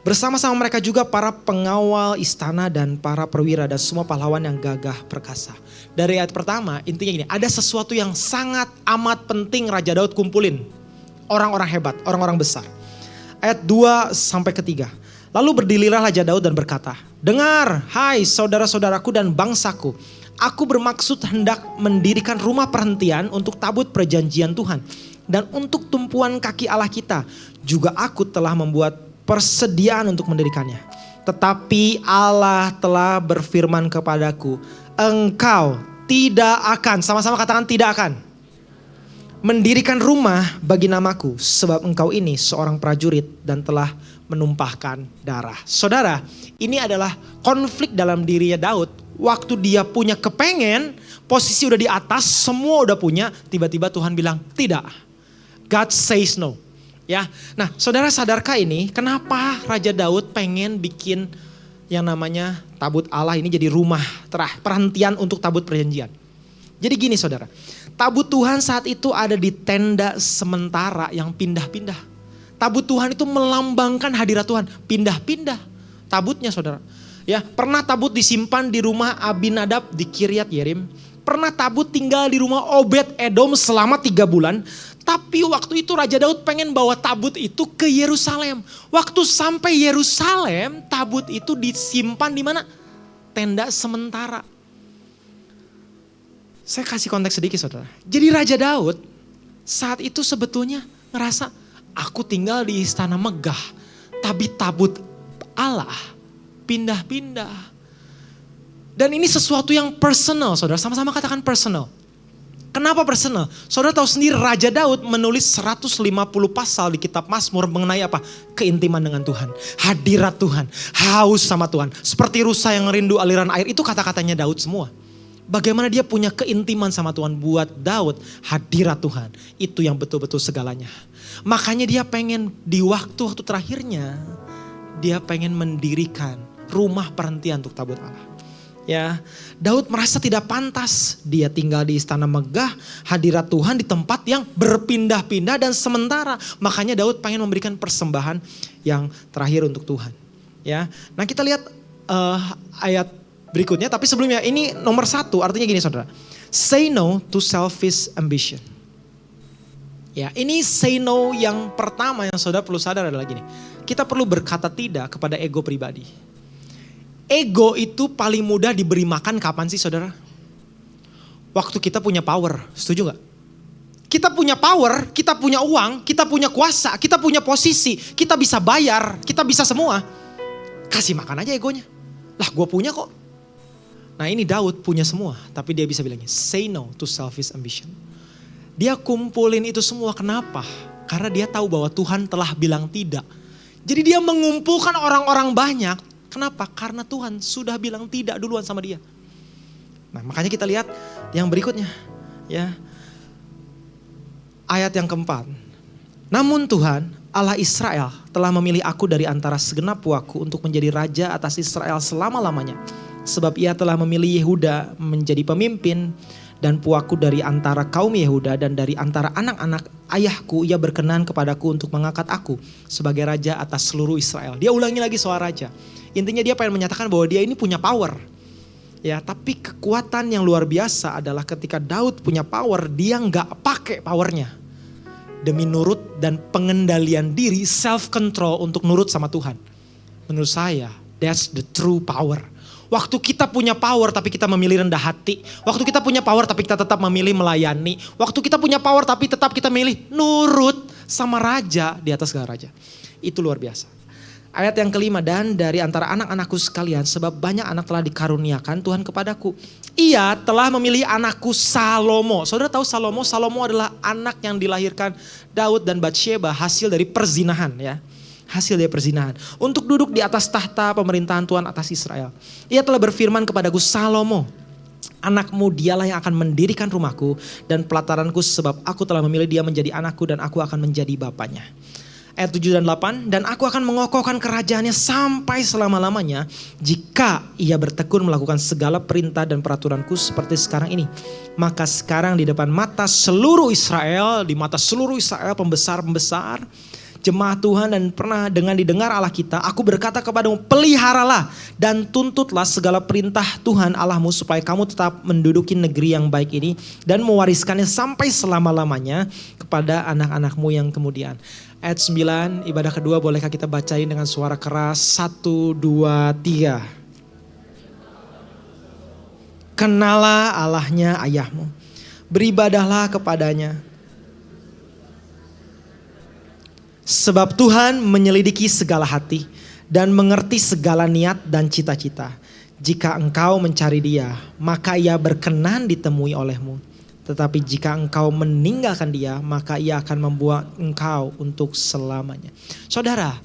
Bersama-sama mereka juga para pengawal istana dan para perwira dan semua pahlawan yang gagah perkasa. Dari ayat pertama intinya gini, ada sesuatu yang sangat amat penting Raja Daud kumpulin. orang-orang hebat, orang-orang besar. Ayat 2 sampai ke 3. Lalu berdirilah Raja Daud dan berkata, "Dengar, hai saudara-saudaraku dan bangsaku. Aku bermaksud hendak mendirikan rumah perhentian untuk tabut perjanjian Tuhan. Dan untuk tumpuan kaki Allah kita. Juga aku telah membuat persediaan untuk mendirikannya. Tetapi Allah telah berfirman kepadaku, engkau tidak akan," sama-sama katakan tidak akan, "mendirikan rumah bagi namaku. Sebab engkau ini seorang prajurit dan telah menumpahkan darah." Saudara, ini adalah konflik dalam dirinya Daud. Waktu dia punya kepengen, posisi udah di atas, semua udah punya, tiba-tiba Tuhan bilang tidak. God says no. Ya, nah saudara sadarkah ini kenapa Raja Daud pengen bikin yang namanya tabut Allah ini jadi rumah perhentian untuk tabut perjanjian. Jadi gini saudara, tabut Tuhan saat itu ada di tenda sementara yang pindah-pindah. Tabut Tuhan itu melambangkan hadirat Tuhan, pindah-pindah tabutnya saudara. Ya, pernah tabut disimpan di rumah Abinadab di Kiryat Yerim. Pernah tabut tinggal di rumah Obed Edom selama 3 bulan. Tapi waktu itu Raja Daud pengen bawa tabut itu ke Yerusalem. Waktu sampai Yerusalem, tabut itu disimpan di mana? Tenda sementara. Saya kasih konteks sedikit saudara. Jadi Raja Daud saat itu sebetulnya ngerasa, aku tinggal di istana megah. Tapi tabut Allah pindah-pindah. Dan ini sesuatu yang personal saudara. Sama-sama katakan personal. Kenapa personal? Saudara tahu sendiri Raja Daud menulis 150 pasal di kitab Mazmur mengenai apa? Keintiman dengan Tuhan. Hadirat Tuhan. Haus sama Tuhan. Seperti rusa yang rindu aliran air. Itu kata-katanya Daud semua. Bagaimana dia punya keintiman sama Tuhan. Buat Daud hadirat Tuhan. Itu yang betul-betul segalanya. Makanya dia pengen di waktu-waktu terakhirnya. Dia pengen mendirikan rumah perhentian untuk tabut Allah. Ya, Daud merasa tidak pantas dia tinggal di istana megah, hadirat Tuhan di tempat yang berpindah-pindah dan sementara. Makanya Daud pengen memberikan persembahan yang terakhir untuk Tuhan. Ya, nah kita lihat ayat berikutnya. Tapi sebelumnya ini nomor 1 artinya gini saudara. Say no to selfish ambition. Ya, ini say no yang pertama yang saudara perlu sadar adalah gini. Kita perlu berkata tidak kepada ego pribadi. Ego itu paling mudah diberi makan kapan sih saudara? Waktu kita punya power, setuju gak? Kita punya power, kita punya uang, kita punya kuasa, kita punya posisi, kita bisa bayar, kita bisa semua. Kasih makan aja egonya. Lah gue punya kok. Nah ini Daud punya semua, tapi dia bisa bilangnya say no to selfish ambition. Dia kumpulin itu semua, kenapa? Karena dia tahu bahwa Tuhan telah bilang tidak. Jadi dia mengumpulkan orang-orang banyak. Kenapa? Karena Tuhan sudah bilang tidak duluan sama dia. Nah makanya kita lihat yang berikutnya. Ya, ayat yang keempat. Namun Tuhan Allah Israel telah memilih aku dari antara segenap puakku untuk menjadi raja atas Israel selama-lamanya. Sebab ia telah memilih Yehuda menjadi pemimpin. Dan puakku dari antara kaum Yehuda dan dari antara anak-anak ayahku, ia berkenan kepadaku untuk mengangkat aku sebagai raja atas seluruh Israel. Dia ulangi lagi soal raja. Intinya dia pengen menyatakan bahwa dia ini punya power. Ya, tapi kekuatan yang luar biasa adalah ketika Daud punya power, dia nggak pakai powernya demi nurut dan pengendalian diri, self control untuk nurut sama Tuhan. Menurut saya, that's the true power. Waktu kita punya power tapi kita memilih rendah hati. Waktu kita punya power tapi kita tetap memilih melayani. Waktu kita punya power tapi tetap kita milih nurut sama raja di atas segala raja. Itu luar biasa. Ayat yang kelima, dan dari antara anak-anakku sekalian, sebab banyak anak telah dikaruniakan Tuhan kepadaku. Ia telah memilih anakku Salomo. Saudara tahu Salomo? Salomo adalah anak yang dilahirkan Daud dan Batsheba hasil dari perzinahan ya. Hasil dari perzinahan. Untuk duduk di atas tahta pemerintahan Tuhan atas Israel. Ia telah berfirman kepadaku, Salomo, anakmu dialah yang akan mendirikan rumahku dan pelataranku, sebab aku telah memilih dia menjadi anakku dan aku akan menjadi bapaknya. Ayat 7 dan 8, dan aku akan mengokohkan kerajaannya sampai selama-lamanya jika ia bertekun melakukan segala perintah dan peraturanku seperti sekarang ini. Maka sekarang di depan mata seluruh Israel, di mata seluruh Israel pembesar-pembesar, jemaat Tuhan dan pernah dengan didengar Allah kita, aku berkata kepadamu, peliharalah dan tuntutlah segala perintah Tuhan Allahmu supaya kamu tetap menduduki negeri yang baik ini dan mewariskannya sampai selama-lamanya kepada anak-anakmu yang kemudian. Ayat 9, ibadah kedua bolehkah kita bacain dengan suara keras? 1, 2, 3. Kenalah Allahnya ayahmu, beribadahlah kepadanya. Sebab Tuhan menyelidiki segala hati dan mengerti segala niat dan cita-cita. Jika engkau mencari Dia, maka Ia berkenan ditemui olehmu. Tetapi jika engkau meninggalkan Dia, maka Ia akan membuang engkau untuk selamanya. Saudara,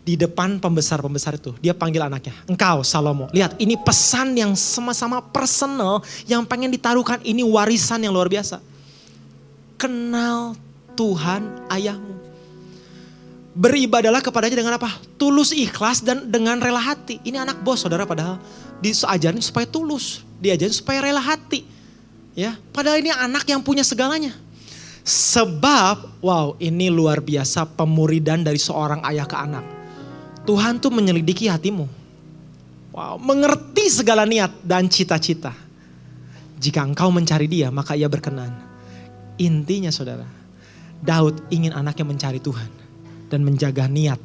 di depan pembesar-pembesar itu, Dia panggil anaknya, engkau Salomo. Lihat, ini pesan yang sama-sama personal yang pengen ditaruhkan. Ini warisan yang luar biasa. Kenal Tuhan ayahmu. Beribadalah kepadanya dengan apa? Tulus, ikhlas, dan dengan rela hati. Ini anak bos, saudara, padahal diajarin supaya tulus, diajarin supaya rela hati. Ya, padahal ini anak yang punya segalanya. Sebab, wow, ini luar biasa pemuridan dari seorang ayah ke anak. Tuhan tuh menyelidiki hatimu. Wow, mengerti segala niat dan cita-cita. Jika engkau mencari Dia, maka Ia berkenan. Intinya, saudara, Daud ingin anaknya mencari Tuhan dan menjaga niat.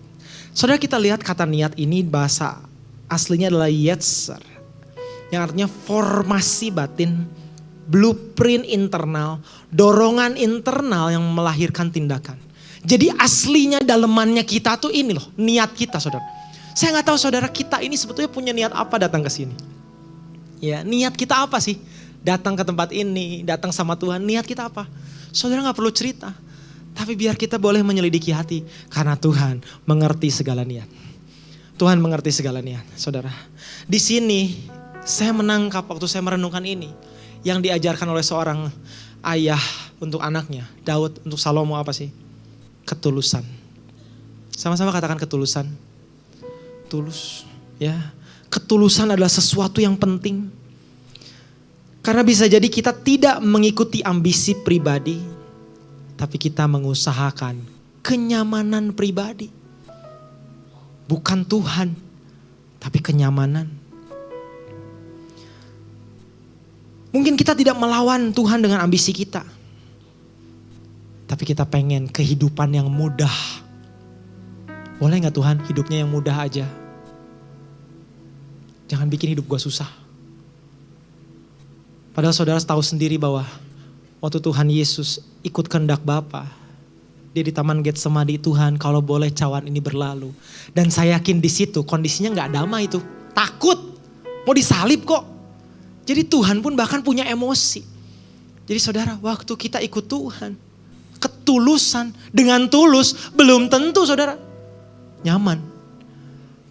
Saudara, kita lihat kata niat ini bahasa aslinya adalah yetzer. Yang artinya formasi batin, blueprint internal, dorongan internal yang melahirkan tindakan. Jadi aslinya dalemannya kita tuh ini loh, niat kita, saudara. Saya gak tahu saudara, kita ini sebetulnya punya niat apa datang ke sini. Ya, niat kita apa sih? Datang ke tempat ini, datang sama Tuhan, niat kita apa? Saudara gak perlu cerita. Tapi biar kita boleh menyelidiki hati. Karena Tuhan mengerti segala niat. Tuhan mengerti segala niat, saudara. Di sini saya menangkap waktu saya merenungkan ini. Yang diajarkan oleh seorang ayah untuk anaknya. Daud untuk Salomo apa sih? Ketulusan. Sama-sama katakan ketulusan. Tulus. Ya, ketulusan adalah sesuatu yang penting. Karena bisa jadi kita tidak mengikuti ambisi pribadi. Tapi kita mengusahakan kenyamanan pribadi. Bukan Tuhan, tapi kenyamanan. Mungkin kita tidak melawan Tuhan dengan ambisi kita. Tapi kita pengen kehidupan yang mudah. Boleh gak Tuhan hidupnya yang mudah aja? Jangan bikin hidup gue susah. Padahal saudara tahu sendiri bahwa waktu Tuhan Yesus ikut kehendak Bapa, dia di Taman Getsemani, Tuhan kalau boleh cawan ini berlalu. Dan saya yakin di situ kondisinya gak damai itu. Takut, mau disalib kok. Jadi Tuhan pun bahkan punya emosi. Jadi saudara, waktu kita ikut Tuhan, ketulusan dengan tulus belum tentu saudara nyaman.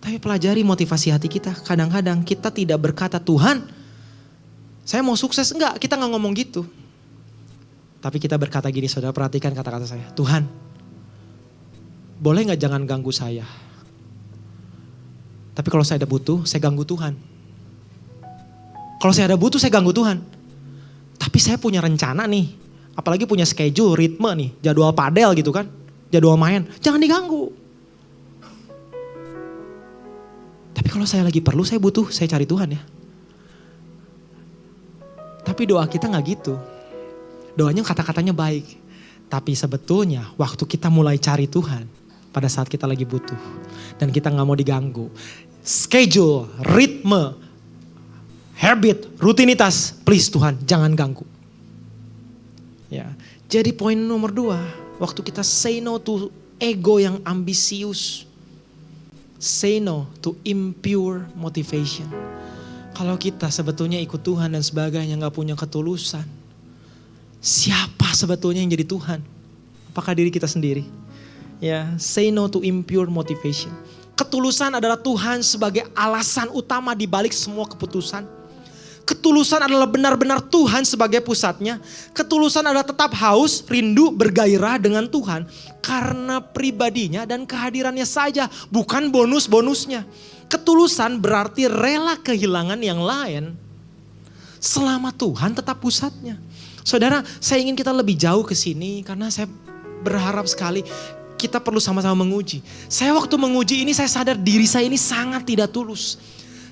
Tapi pelajari motivasi hati kita. Kadang-kadang kita tidak berkata, Tuhan saya mau sukses. Enggak, kita gak ngomong gitu. Tapi kita berkata gini, saudara, perhatikan kata-kata saya. Tuhan, boleh gak jangan ganggu saya? Tapi kalau saya ada butuh, saya ganggu Tuhan. Kalau saya ada butuh, saya ganggu Tuhan. Tapi saya punya rencana nih. Apalagi punya schedule, ritme nih. Jadwal padel gitu kan. Jadwal main. Jangan diganggu. Tapi kalau saya lagi perlu, saya butuh, saya cari Tuhan ya. Tapi doa kita gak gitu. Doanya kata-katanya baik. Tapi sebetulnya waktu kita mulai cari Tuhan, pada saat kita lagi butuh. Dan kita gak mau diganggu. Schedule, ritme, habit, rutinitas. Please Tuhan, jangan ganggu. Ya, jadi poin nomor 2. Waktu kita say no to ego yang ambisius. Say no to impure motivation. Kalau kita sebetulnya ikut Tuhan dan sebagainya gak punya ketulusan. Siapa sebetulnya yang jadi Tuhan? Apakah diri kita sendiri? Ya, say no to impure motivation. Ketulusan adalah Tuhan sebagai alasan utama di balik semua keputusan. Ketulusan adalah benar-benar Tuhan sebagai pusatnya. Ketulusan adalah tetap haus, rindu, bergairah dengan Tuhan. Karena pribadinya dan kehadirannya saja, bukan bonus-bonusnya. Ketulusan berarti rela kehilangan yang lain. Selama Tuhan tetap pusatnya. Saudara, saya ingin kita lebih jauh ke sini karena saya berharap sekali kita perlu sama-sama menguji. Saya waktu menguji ini saya sadar diri saya ini sangat tidak tulus.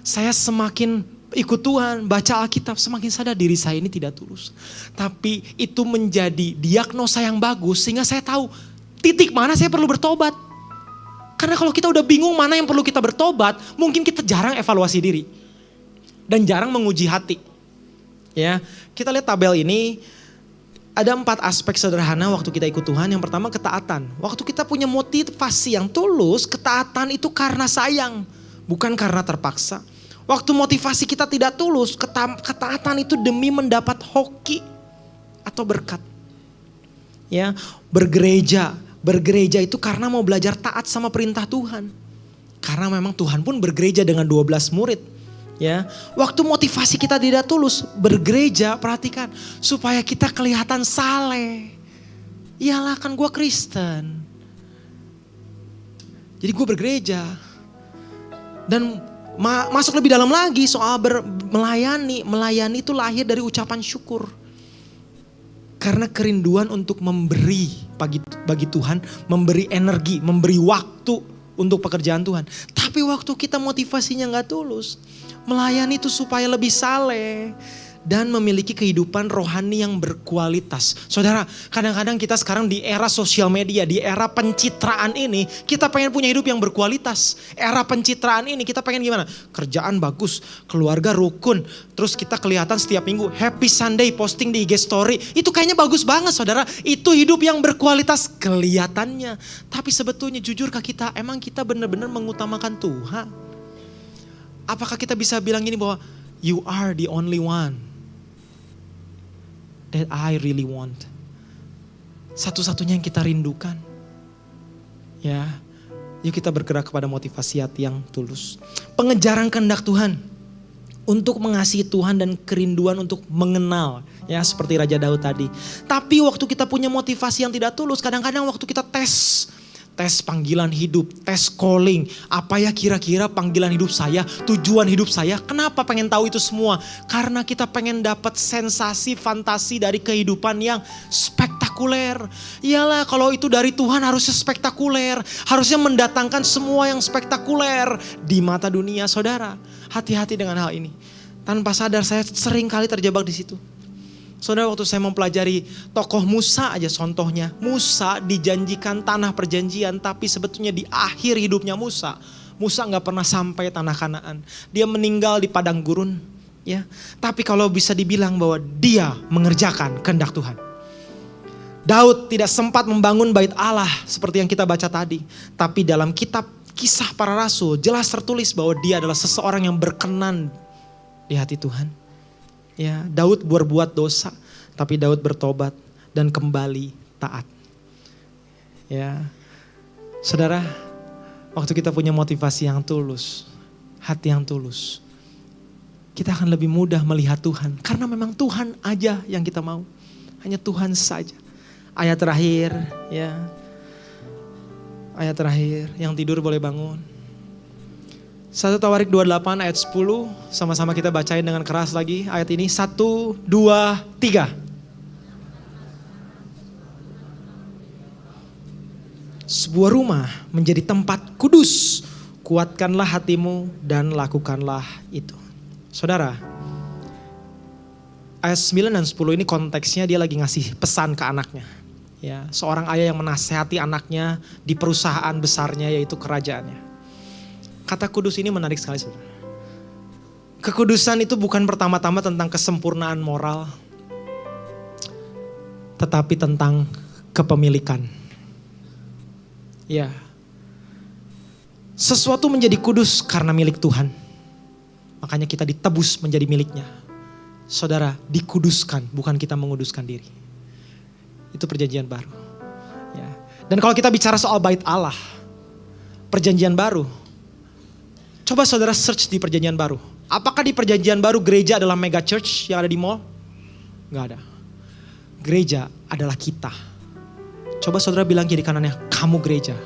Saya semakin ikut Tuhan, baca Alkitab, semakin sadar diri saya ini tidak tulus. Tapi itu menjadi diagnosa yang bagus sehingga saya tahu titik mana saya perlu bertobat. Karena kalau kita udah bingung mana yang perlu kita bertobat, mungkin kita jarang evaluasi diri. Dan jarang menguji hati. Ya, kita lihat tabel ini. Ada 4 aspek sederhana waktu kita ikut Tuhan. Yang pertama ketaatan. Waktu kita punya motivasi yang tulus, ketaatan itu karena sayang, bukan karena terpaksa. Waktu motivasi kita tidak tulus, ketaatan itu demi mendapat hoki atau berkat. Ya, bergereja itu karena mau belajar taat sama perintah Tuhan. Karena memang Tuhan pun bergereja dengan 12 murid. Ya, waktu motivasi kita tidak tulus, bergereja, perhatikan, supaya kita kelihatan saleh. Iyalah kan gue Kristen. Jadi gue bergereja. Dan masuk lebih dalam lagi soal melayani. Melayani itu lahir dari ucapan syukur. Karena kerinduan untuk memberi bagi Tuhan, memberi energi, memberi waktu untuk pekerjaan Tuhan. Tapi waktu kita motivasinya gak tulus, melayani itu supaya lebih saleh dan memiliki kehidupan rohani yang berkualitas. Saudara, kadang-kadang kita sekarang di era sosial media, di era pencitraan ini, kita pengen punya hidup yang berkualitas. Era pencitraan ini kita pengen gimana? Kerjaan bagus, keluarga rukun, terus kita kelihatan setiap minggu happy Sunday posting di IG story. Itu kayaknya bagus banget saudara, itu hidup yang berkualitas kelihatannya. Tapi sebetulnya jujurkah kita, emang kita benar-benar mengutamakan Tuhan? Apakah kita bisa bilang gini bahwa you are the only one that I really want. Satu-satunya yang kita rindukan. Ya, yuk kita bergerak kepada motivasi hati yang tulus. Pengejaran kehendak Tuhan. Untuk mengasihi Tuhan dan kerinduan untuk mengenal. Ya, seperti Raja Daud tadi. Tapi waktu kita punya motivasi yang tidak tulus, kadang-kadang waktu kita tes panggilan hidup, tes calling. Apa ya kira-kira panggilan hidup saya, tujuan hidup saya. Kenapa pengen tahu itu semua? Karena kita pengen dapat sensasi, fantasi dari kehidupan yang spektakuler. Iyalah kalau itu dari Tuhan harusnya spektakuler. Harusnya mendatangkan semua yang spektakuler di mata dunia. Saudara, hati-hati dengan hal ini. Tanpa sadar saya sering kali terjebak di situ. Saudara, waktu saya mempelajari tokoh Musa aja contohnya. Musa dijanjikan tanah perjanjian, tapi sebetulnya di akhir hidupnya Musa gak pernah sampai tanah Kanaan. Dia meninggal di padang gurun. Ya, tapi kalau bisa dibilang bahwa dia mengerjakan kehendak Tuhan. Daud tidak sempat membangun bait Allah seperti yang kita baca tadi. Tapi dalam kitab Kisah Para Rasul jelas tertulis bahwa dia adalah seseorang yang berkenan di hati Tuhan. Ya, Daud berbuat dosa, tapi Daud bertobat dan kembali taat. Ya, saudara, waktu kita punya motivasi yang tulus, hati yang tulus, kita akan lebih mudah melihat Tuhan. Karena memang Tuhan aja yang kita mau, hanya Tuhan saja. Ayat terakhir, ya, ayat terakhir, yang tidur boleh bangun. 1 Tawarik 28 ayat 10, sama-sama kita bacain dengan keras lagi ayat ini. 1, 2, 3. Sebuah rumah menjadi tempat kudus, kuatkanlah hatimu dan lakukanlah itu. Saudara, ayat 9 dan 10 ini konteksnya dia lagi ngasih pesan ke anaknya. Ya, seorang ayah yang menasehati anaknya di perusahaan besarnya yaitu kerajaannya. Kata kudus ini menarik sekali saudara. Kekudusan itu bukan pertama-tama tentang kesempurnaan moral. Tetapi tentang kepemilikan. Ya. Sesuatu menjadi kudus karena milik Tuhan. Makanya kita ditebus menjadi miliknya. Saudara, dikuduskan, bukan kita menguduskan diri. Itu perjanjian baru. Ya. Dan kalau kita bicara soal bait Allah, perjanjian baru, coba saudara search di perjanjian baru. Apakah di perjanjian baru gereja adalah mega church yang ada di mall? Gak ada. Gereja adalah kita. Coba saudara bilang kiri kanannya, kamu gereja.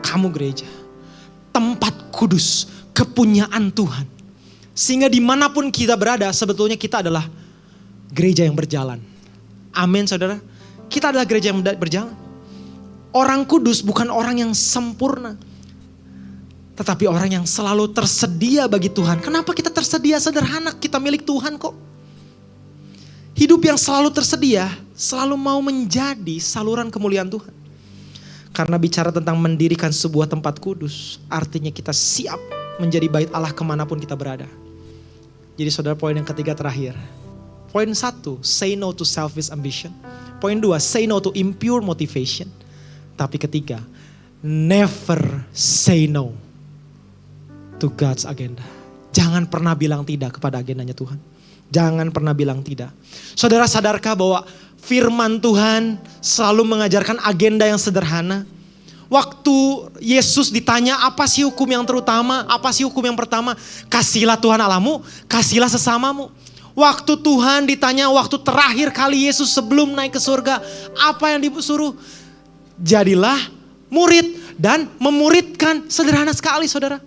Kamu gereja. Tempat kudus, kepunyaan Tuhan. Sehingga dimanapun kita berada, sebetulnya kita adalah gereja yang berjalan. Amin saudara. Kita adalah gereja yang berjalan. Orang kudus bukan orang yang sempurna, tetapi orang yang selalu tersedia bagi Tuhan. Kenapa kita tersedia? Sederhana, kita milik Tuhan kok. Hidup yang selalu tersedia, selalu mau menjadi saluran kemuliaan Tuhan. Karena bicara tentang mendirikan sebuah tempat kudus, artinya kita siap menjadi bait Allah kemanapun kita berada. Jadi saudara, poin yang ketiga terakhir. Poin 1, say no to selfish ambition. Poin 2, say no to impure motivation. Tapi ketiga, never say no to God's agenda. Jangan pernah bilang tidak kepada agendanya Tuhan. Jangan pernah bilang tidak. Saudara, sadarkah bahwa firman Tuhan selalu mengajarkan agenda yang sederhana? Waktu Yesus ditanya apa sih hukum yang terutama? Apa sih hukum yang pertama? Kasihilah Tuhan Allahmu, kasihilah sesamamu. Waktu Tuhan ditanya waktu terakhir kali Yesus sebelum naik ke surga, apa yang disuruh? Jadilah murid dan memuridkan. Sederhana sekali saudara.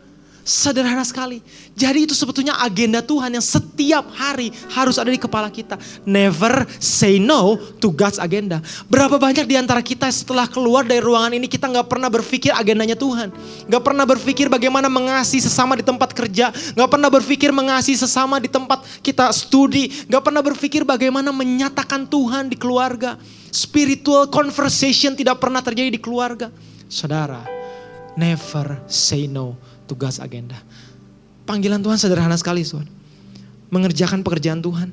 Sederhana sekali. Jadi itu sebetulnya agenda Tuhan yang setiap hari harus ada di kepala kita. Never say no to God's agenda. Berapa banyak di antara kita setelah keluar dari ruangan ini kita gak pernah berpikir agendanya Tuhan. Gak pernah berpikir bagaimana mengasihi sesama di tempat kerja. Gak pernah berpikir mengasihi sesama di tempat kita studi. Gak pernah berpikir bagaimana menyatakan Tuhan di keluarga. Spiritual conversation tidak pernah terjadi di keluarga. Saudara, never say no to God's agenda. Panggilan Tuhan sederhana sekali, Tuhan. Mengerjakan pekerjaan Tuhan.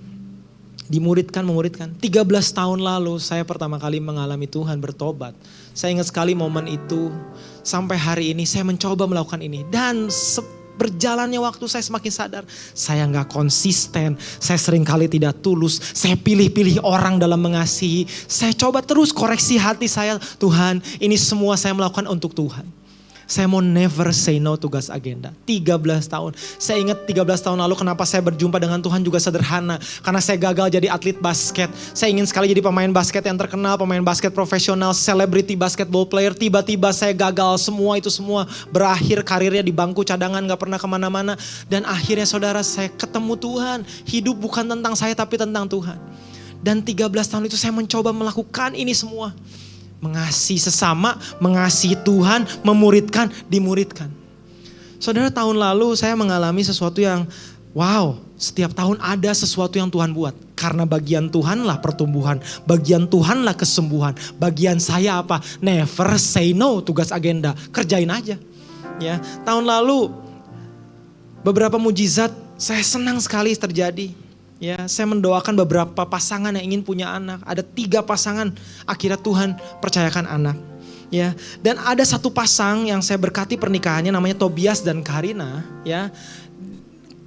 Dimuridkan, memuridkan. 13 tahun lalu saya pertama kali mengalami Tuhan bertobat. Saya ingat sekali momen itu. Sampai hari ini saya mencoba melakukan ini. Dan berjalannya waktu saya semakin sadar. Saya gak konsisten. Saya seringkali tidak tulus. Saya pilih-pilih orang dalam mengasihi. Saya coba terus koreksi hati saya. Tuhan, ini semua saya melakukan untuk Tuhan. Saya mau never say no to God's agenda. 13 tahun. Saya ingat 13 tahun lalu kenapa saya berjumpa dengan Tuhan juga sederhana. Karena saya gagal jadi atlet basket. Saya ingin sekali jadi pemain basket yang terkenal, pemain basket profesional, celebrity basketball player. Tiba-tiba saya gagal, semua itu semua berakhir karirnya di bangku cadangan, gak pernah kemana-mana. Dan akhirnya saudara, saya ketemu Tuhan. Hidup bukan tentang saya tapi tentang Tuhan. Dan 13 tahun itu saya mencoba melakukan ini semua. Mengasihi sesama, mengasihi Tuhan, memuridkan, dimuridkan. Saudara, tahun lalu saya mengalami sesuatu yang wow, setiap tahun ada sesuatu yang Tuhan buat. Karena bagian Tuhanlah pertumbuhan, bagian Tuhanlah kesembuhan. Bagian saya apa? Never say no to God's agenda. Kerjain aja. Ya, tahun lalu beberapa mujizat saya senang sekali terjadi. Ya, saya mendoakan beberapa pasangan yang ingin punya anak. Ada 3 pasangan akhirnya Tuhan percayakan anak. Ya, dan ada satu pasang yang saya berkati pernikahannya namanya Tobias dan Karina. Ya,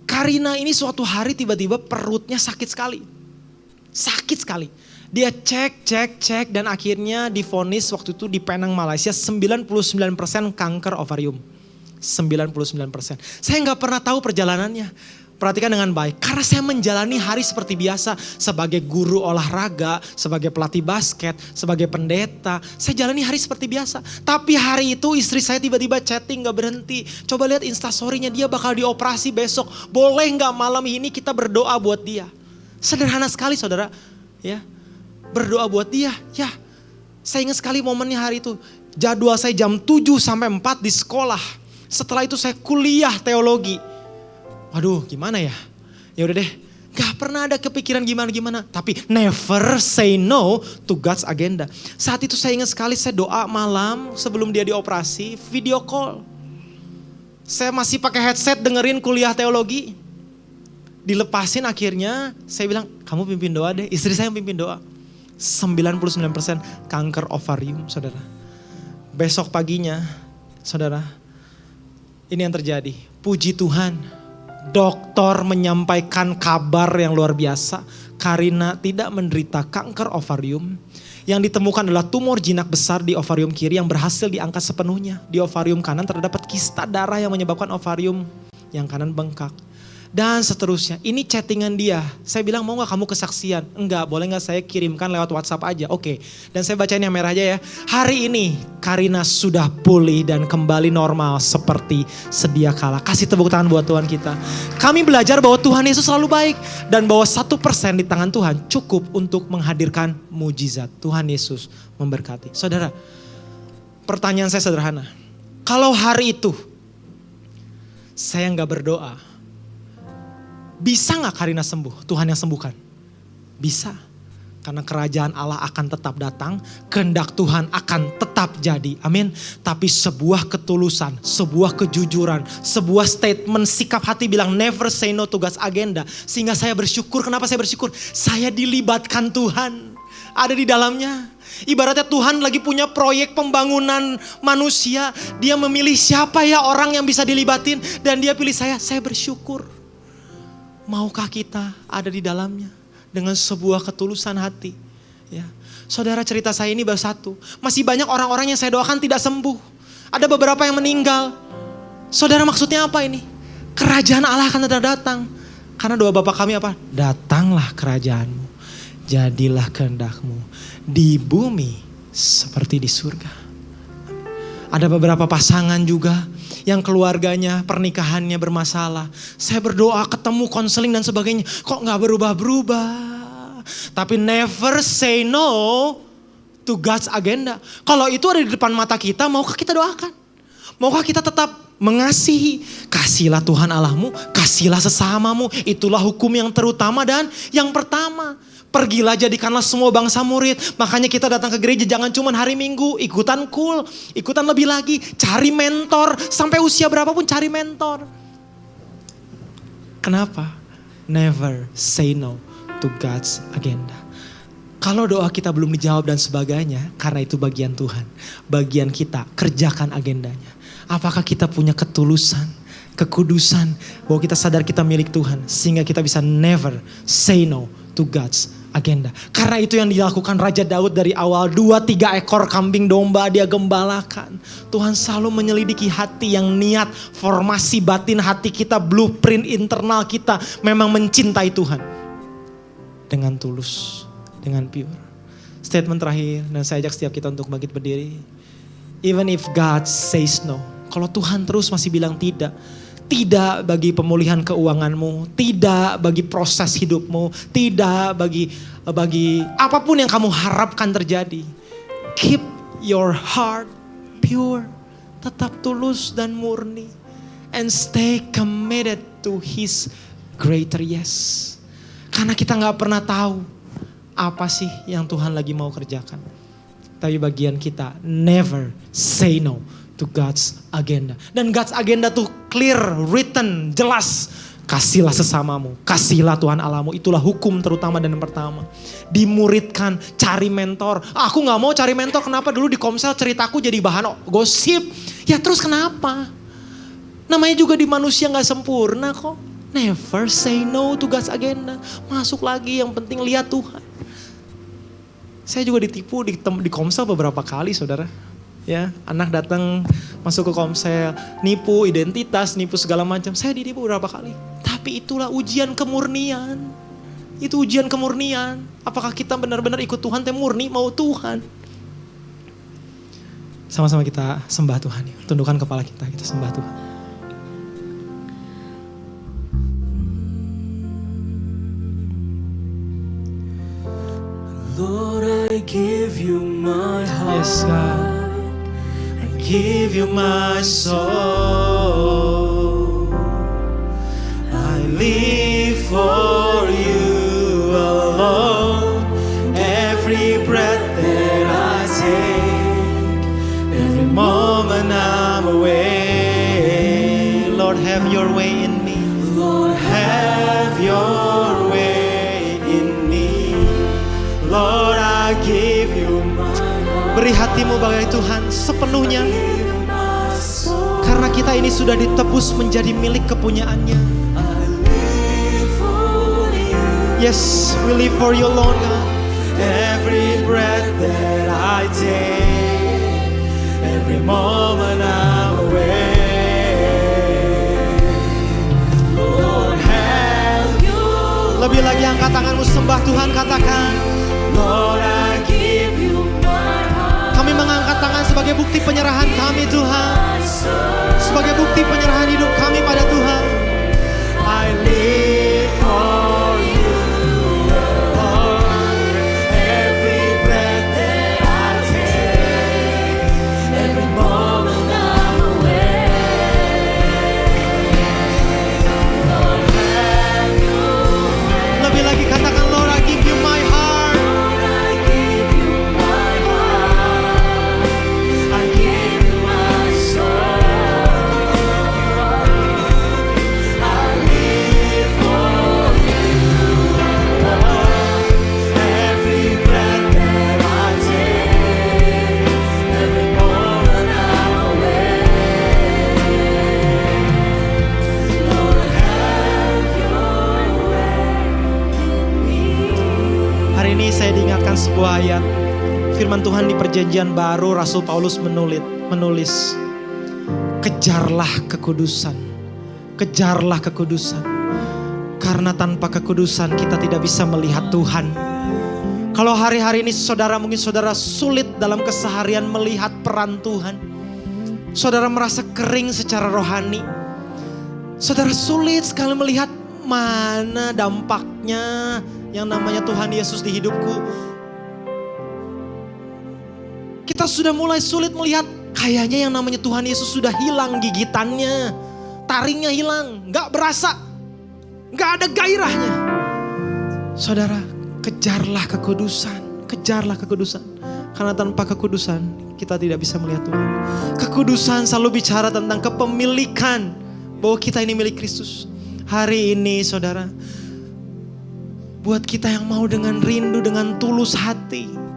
Karina ini suatu hari tiba-tiba perutnya sakit sekali. Sakit sekali. Dia cek dan akhirnya divonis waktu itu di Penang, Malaysia 99% kanker ovarium. 99%. Saya gak pernah tahu perjalanannya. Perhatikan dengan baik, karena saya menjalani hari seperti biasa sebagai guru olahraga, sebagai pelatih basket, sebagai pendeta. Saya jalani hari seperti biasa. Tapi hari itu istri saya tiba-tiba chatting gak berhenti. Coba lihat instastorynya, dia bakal dioperasi besok. Boleh gak malam ini kita berdoa buat dia? Sederhana sekali saudara. Ya, berdoa buat dia. Ya, saya ingat sekali momennya hari itu. Jadwal saya jam 7 sampai 4 di sekolah. Setelah itu saya kuliah teologi. Waduh, gimana ya? Ya udah deh, gak pernah ada kepikiran gimana-gimana. Tapi never say no to God's agenda. Saat itu saya ingat sekali saya doa malam sebelum dia dioperasi, video call. Saya masih pakai headset dengerin kuliah teologi. Dilepasin akhirnya, saya bilang, kamu pimpin doa deh. Istri saya yang pimpin doa. 99% kanker ovarium, saudara. Besok paginya, saudara, ini yang terjadi. Puji Tuhan. Dokter menyampaikan kabar yang luar biasa. Karina tidak menderita kanker ovarium. Yang ditemukan adalah tumor jinak besar di ovarium kiri yang berhasil diangkat sepenuhnya. Di ovarium kanan terdapat kista darah yang menyebabkan ovarium yang kanan bengkak. Dan seterusnya. Ini chattingan dia. Saya bilang, mau gak kamu kesaksian? Enggak, boleh gak saya kirimkan lewat WhatsApp aja? Oke. Dan saya bacain yang merah aja ya. Hari ini Karina sudah pulih dan kembali normal seperti sedia kala. Kasih tepuk tangan buat Tuhan kita. Kami belajar bahwa Tuhan Yesus selalu baik. Dan bahwa 1% di tangan Tuhan cukup untuk menghadirkan mujizat. Tuhan Yesus memberkati. Saudara, Pertanyaan saya sederhana. Kalau hari itu saya nggak berdoa, bisa nggak Karina sembuh? Tuhan yang sembuhkan? Bisa. Karena kerajaan Allah akan tetap datang, kehendak Tuhan akan tetap jadi. Amin. Tapi sebuah ketulusan, sebuah kejujuran, sebuah statement sikap hati bilang never say no to God's agenda. Sehingga saya bersyukur. Kenapa saya bersyukur? Saya dilibatkan Tuhan. Ada di dalamnya. Ibaratnya Tuhan lagi punya proyek pembangunan manusia. Dia memilih siapa ya orang yang bisa dilibatin. Dan dia pilih saya bersyukur. Maukah kita ada di dalamnya? Dengan sebuah ketulusan hati. Ya. Saudara, cerita saya ini baru satu. Masih banyak orang-orang yang saya doakan tidak sembuh. Ada beberapa yang meninggal. Saudara, maksudnya apa ini? Kerajaan Allah akan tetap datang. Karena doa Bapa kami apa? Datanglah kerajaanmu. Jadilah kehendakmu di bumi seperti di surga. Ada beberapa pasangan juga yang keluarganya, pernikahannya bermasalah. Saya berdoa, ketemu konseling dan sebagainya. Kok gak berubah-berubah? Tapi never say no to God's agenda. Kalau itu ada di depan mata kita, maukah kita doakan? Maukah kita tetap mengasihi? Kasihilah Tuhan Allahmu, kasihilah sesamamu. Itulah hukum yang terutama dan yang pertama. Pergilah, jadikanlah semua bangsa murid. Makanya kita datang ke gereja jangan cuma hari Minggu. Ikutan cool, ikutan lebih lagi. Cari mentor, sampai usia berapapun cari mentor. Kenapa? Never say no to God's agenda. Kalau doa kita belum dijawab dan sebagainya, karena itu bagian Tuhan. Bagian kita, kerjakan agendanya. Apakah kita punya ketulusan, kekudusan, bahwa kita sadar kita milik Tuhan. Sehingga kita bisa never say no to God's agenda. Karena itu yang dilakukan Raja Daud dari awal. 2-3 ekor kambing domba dia gembalakan. Tuhan selalu menyelidiki hati yang niat, formasi batin hati kita, blueprint internal kita memang mencintai Tuhan. Dengan tulus, dengan pure. Statement terakhir, dan saya ajak setiap kita untuk bangkit berdiri. Even if God says no. Kalau Tuhan terus masih bilang tidak. Tidak bagi pemulihan keuanganmu, tidak bagi proses hidupmu, tidak bagi apapun yang kamu harapkan terjadi. Keep your heart pure, tetap tulus dan murni, and stay committed to His greater yes. Karena kita nggak pernah tahu apa sih yang Tuhan lagi mau kerjakan. Tapi bagian kita never say no to God's agenda. Dan God's agenda tuh clear, written, jelas. Kasihlah sesamamu, kasihlah Tuhan Allahmu. Itulah hukum terutama dan yang pertama. Dimuridkan, cari mentor. Aku gak mau cari mentor, kenapa dulu di Komsel ceritaku jadi bahan gosip. Ya terus kenapa? Namanya juga di manusia gak sempurna kok. Never say no to God's agenda. Masuk lagi, yang penting lihat Tuhan. Saya juga ditipu di Komsel beberapa kali, saudara. Ya, anak datang masuk ke Komsel, nipu identitas, nipu segala macam. Saya ditipu beberapa kali. Tapi itulah ujian kemurnian. Itu ujian kemurnian. Apakah kita benar-benar ikut Tuhan, tapi murni mau Tuhan? Sama-sama kita sembah Tuhan. Tundukkan kepala kita sembah Tuhan. Lord, I give you my heart. Yes, God. Give you my soul. I live for you alone. Every breath that I take, every moment I'm away. Lord, have your way in me. Lord, have your way in me. Lord, I give you my heart. Beri hatimu bagai Tuhan sepenuhnya. Karena kita ini sudah ditebus menjadi milik kepunyaannya. Yes, we live for you alone, God. Every breath that I take, every moment I'm away. Lord, have you. Lebih lagi angkat tanganmu sembah Tuhan, katakan, Lord, I give you my heart. Kami mengangkat tangan sebagai bukti penyerahan kami, Tuhan. Sebagai bukti penyerahan hidup kami pada Tuhan. I live for you, Lord. Every breath that I take, every sebuah ayat firman Tuhan di Perjanjian Baru. Rasul Paulus menulis, kejarlah kekudusan, kejarlah kekudusan. Karena tanpa kekudusan kita tidak bisa melihat Tuhan. Kalau hari-hari ini mungkin saudara sulit dalam keseharian melihat peran Tuhan. Saudara merasa kering secara rohani. Saudara sulit sekali melihat mana dampaknya yang namanya Tuhan Yesus di hidupku. Kita sudah mulai sulit melihat kayaknya yang namanya Tuhan Yesus sudah hilang gigitannya. Taringnya hilang, gak berasa, gak ada gairahnya. Saudara, kejarlah kekudusan, kejarlah kekudusan. Karena tanpa kekudusan kita tidak bisa melihat Tuhan. Kekudusan selalu bicara tentang kepemilikan, bahwa kita ini milik Kristus. Hari ini saudara, buat kita yang mau dengan rindu, dengan tulus hati,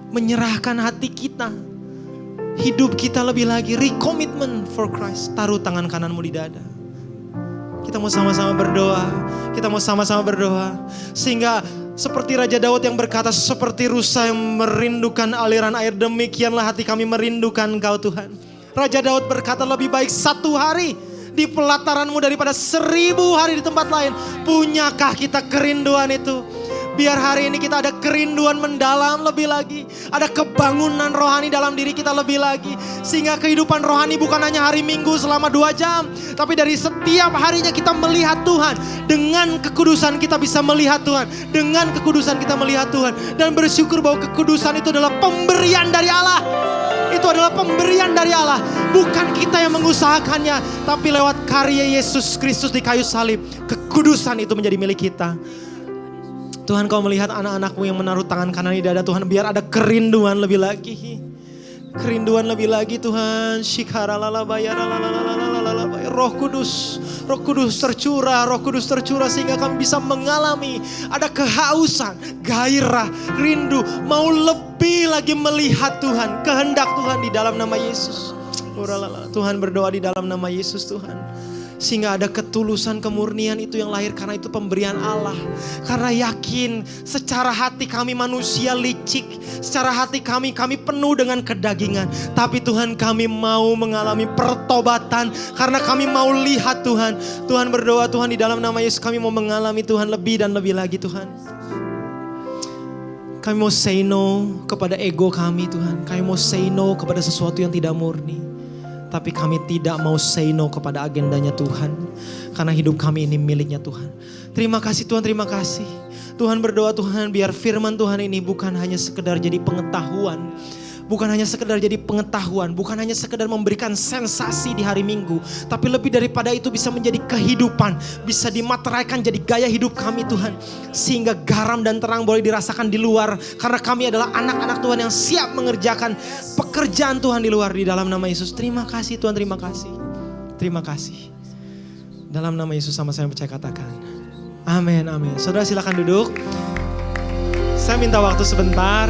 menyerahkan hati kita, hidup kita lebih lagi, recommitment for Christ. Taruh tangan kananmu di dada. Kita mau sama-sama berdoa. Kita mau sama-sama berdoa. Sehingga seperti Raja Daud yang berkata, seperti rusa yang merindukan aliran air, demikianlah hati kami merindukan Engkau Tuhan. Raja Daud berkata, lebih baik 1 hari di pelataranmu daripada 1000 hari di tempat lain. Punyakah kita kerinduan itu? Biar hari ini kita ada kerinduan mendalam lebih lagi. Ada kebangunan rohani dalam diri kita lebih lagi. Sehingga kehidupan rohani bukan hanya hari Minggu selama 2 jam. Tapi dari setiap harinya kita melihat Tuhan. Dengan kekudusan kita bisa melihat Tuhan. Dengan kekudusan kita melihat Tuhan. Dan bersyukur bahwa kekudusan itu adalah pemberian dari Allah. Itu adalah pemberian dari Allah. Bukan kita yang mengusahakannya. Tapi lewat karya Yesus Kristus di kayu salib. Kekudusan itu menjadi milik kita. Tuhan, Kau melihat anak-anak-Mu yang menaruh tangan kanan di dada Tuhan. Biar ada kerinduan lebih lagi. Kerinduan lebih lagi Tuhan. Roh Kudus tercurah. Roh Kudus tercurah sehingga kami bisa mengalami. Ada kehausan, gairah, rindu. Mau lebih lagi melihat Tuhan. Kehendak Tuhan di dalam nama Yesus. Tuhan, berdoa di dalam nama Yesus Tuhan. Sehingga ada ketulusan, kemurnian itu yang lahir karena itu pemberian Allah. Karena yakin secara hati kami manusia licik. Secara hati kami penuh dengan kedagingan. Tapi Tuhan, kami mau mengalami pertobatan. Karena kami mau lihat Tuhan. Tuhan, berdoa Tuhan di dalam nama Yesus, kami mau mengalami Tuhan lebih dan lebih lagi Tuhan. Kami mau say no kepada ego kami Tuhan. Kami mau say no kepada sesuatu yang tidak murni. Tapi kami tidak mau say no kepada agendanya Tuhan. Karena hidup kami ini miliknya Tuhan. Terima kasih Tuhan, terima kasih. Tuhan, berdoa Tuhan biar firman Tuhan ini bukan hanya sekedar jadi pengetahuan. Bukan hanya sekedar jadi pengetahuan. Bukan hanya sekedar memberikan sensasi di hari Minggu. Tapi lebih daripada itu bisa menjadi kehidupan. Bisa dimateraikan jadi gaya hidup kami Tuhan. Sehingga garam dan terang boleh dirasakan di luar. Karena kami adalah anak-anak Tuhan yang siap mengerjakan pekerjaan Tuhan di luar. Di dalam nama Yesus. Terima kasih Tuhan, terima kasih. Terima kasih. Dalam nama Yesus sama-sama percaya katakan. Amin, amin. Saudara silakan duduk. Saya minta waktu sebentar.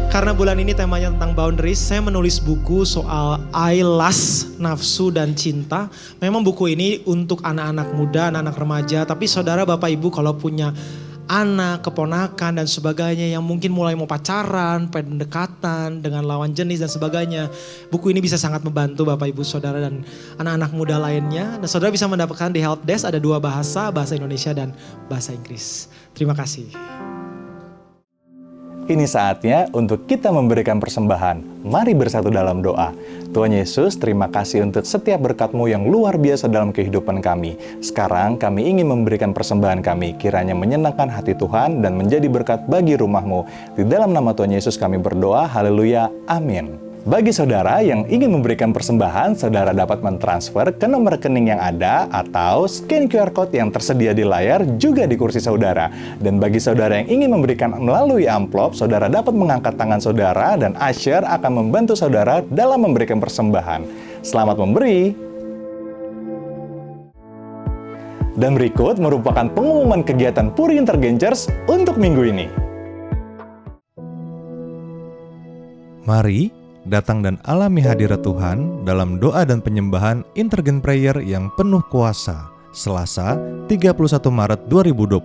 Karena bulan ini temanya tentang boundaries, saya menulis buku soal I lust, nafsu dan cinta. Memang buku ini untuk anak-anak muda, anak-anak remaja. Tapi saudara, bapak, ibu kalau punya anak, keponakan dan sebagainya yang mungkin mulai mau pacaran, pendekatan dengan lawan jenis dan sebagainya. Buku ini bisa sangat membantu bapak, ibu, saudara dan anak-anak muda lainnya. Dan saudara bisa mendapatkan di Help Desk ada 2 bahasa, bahasa Indonesia dan bahasa Inggris. Terima kasih. Ini saatnya untuk kita memberikan persembahan. Mari bersatu dalam doa. Tuhan Yesus, terima kasih untuk setiap berkat-Mu yang luar biasa dalam kehidupan kami. Sekarang kami ingin memberikan persembahan kami, kiranya menyenangkan hati Tuhan dan menjadi berkat bagi rumah-Mu. Di dalam nama Tuhan Yesus kami berdoa, haleluya, amin. Bagi saudara yang ingin memberikan persembahan, saudara dapat mentransfer ke nomor rekening yang ada atau scan QR Code yang tersedia di layar juga di kursi saudara. Dan bagi saudara yang ingin memberikan melalui amplop, saudara dapat mengangkat tangan saudara dan usher akan membantu saudara dalam memberikan persembahan. Selamat memberi! Dan berikut merupakan pengumuman kegiatan Puri Intergengers untuk minggu ini. Mari datang dan alami hadirat Tuhan dalam doa dan penyembahan Intergen Prayer yang penuh kuasa. Selasa, 31 Maret 2026,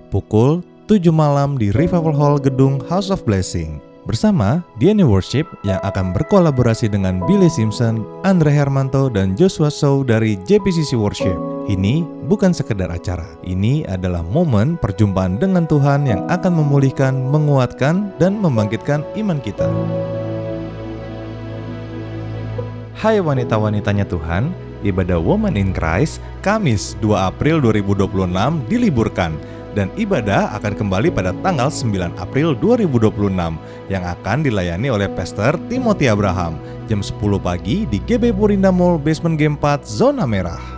pukul 7 malam di Revival Hall gedung House of Blessing. Bersama DNA Worship yang akan berkolaborasi dengan Billy Simpson, Andre Hermanto, dan Joshua Sow dari JPCC Worship. Ini bukan sekedar acara, ini adalah momen perjumpaan dengan Tuhan yang akan memulihkan, menguatkan, dan membangkitkan iman kita. Hai wanita-wanitanya Tuhan, ibadah Woman in Christ Kamis 2 April 2026 diliburkan. Dan ibadah akan kembali pada tanggal 9 April 2026 yang akan dilayani oleh Pastor Timothy Abraham jam 10 pagi di GB Purinda Mall Basement G4 Zona Merah.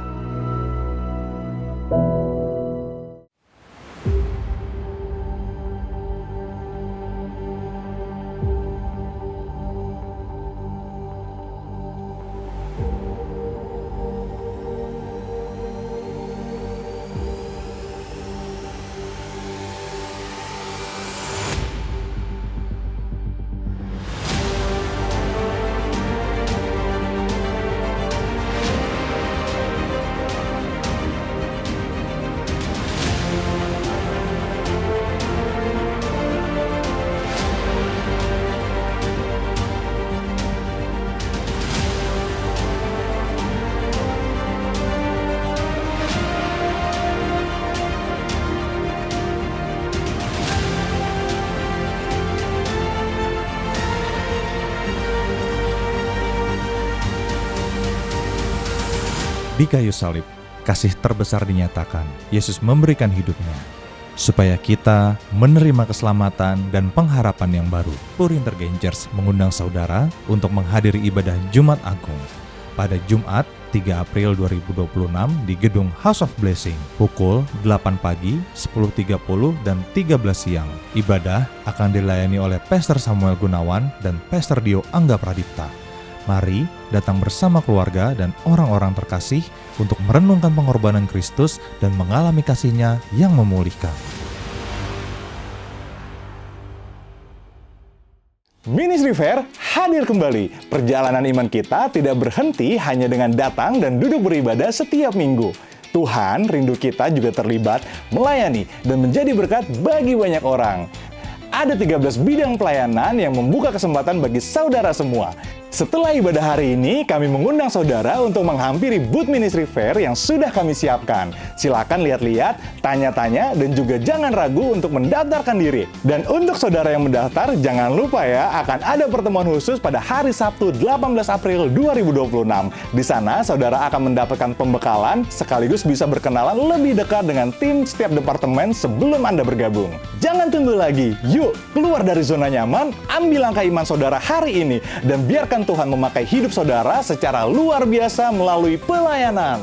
Di kayu salib, kasih terbesar dinyatakan. Yesus memberikan hidupnya supaya kita menerima keselamatan dan pengharapan yang baru. Puri Intergangers mengundang saudara untuk menghadiri ibadah Jumat Agung pada Jumat 3 April 2026 di gedung House of Blessing pukul 8 pagi, 10.30 dan 13 siang. Ibadah akan dilayani oleh Pastor Samuel Gunawan dan Pastor Dio Angga Pradipta. Mari datang bersama keluarga dan orang-orang terkasih untuk merenungkan pengorbanan Kristus dan mengalami kasih-Nya yang memulihkan. Ministry Fair hadir kembali. Perjalanan iman kita tidak berhenti hanya dengan datang dan duduk beribadah setiap minggu. Tuhan rindu kita juga terlibat, melayani, dan menjadi berkat bagi banyak orang. Ada 13 bidang pelayanan yang membuka kesempatan bagi saudara semua. Setelah ibadah hari ini, kami mengundang saudara untuk menghampiri booth Ministry Fair yang sudah kami siapkan. Silakan lihat-lihat, tanya-tanya, dan juga jangan ragu untuk mendaftarkan diri. Dan untuk saudara yang mendaftar, jangan lupa ya, akan ada pertemuan khusus pada hari Sabtu 18 April 2026. Di sana, saudara akan mendapatkan pembekalan sekaligus bisa berkenalan lebih dekat dengan tim setiap departemen sebelum Anda bergabung. Jangan tunggu lagi, yuk keluar dari zona nyaman, ambil langkah iman saudara hari ini, dan biarkan Tuhan memakai hidup saudara secara luar biasa melalui pelayanan.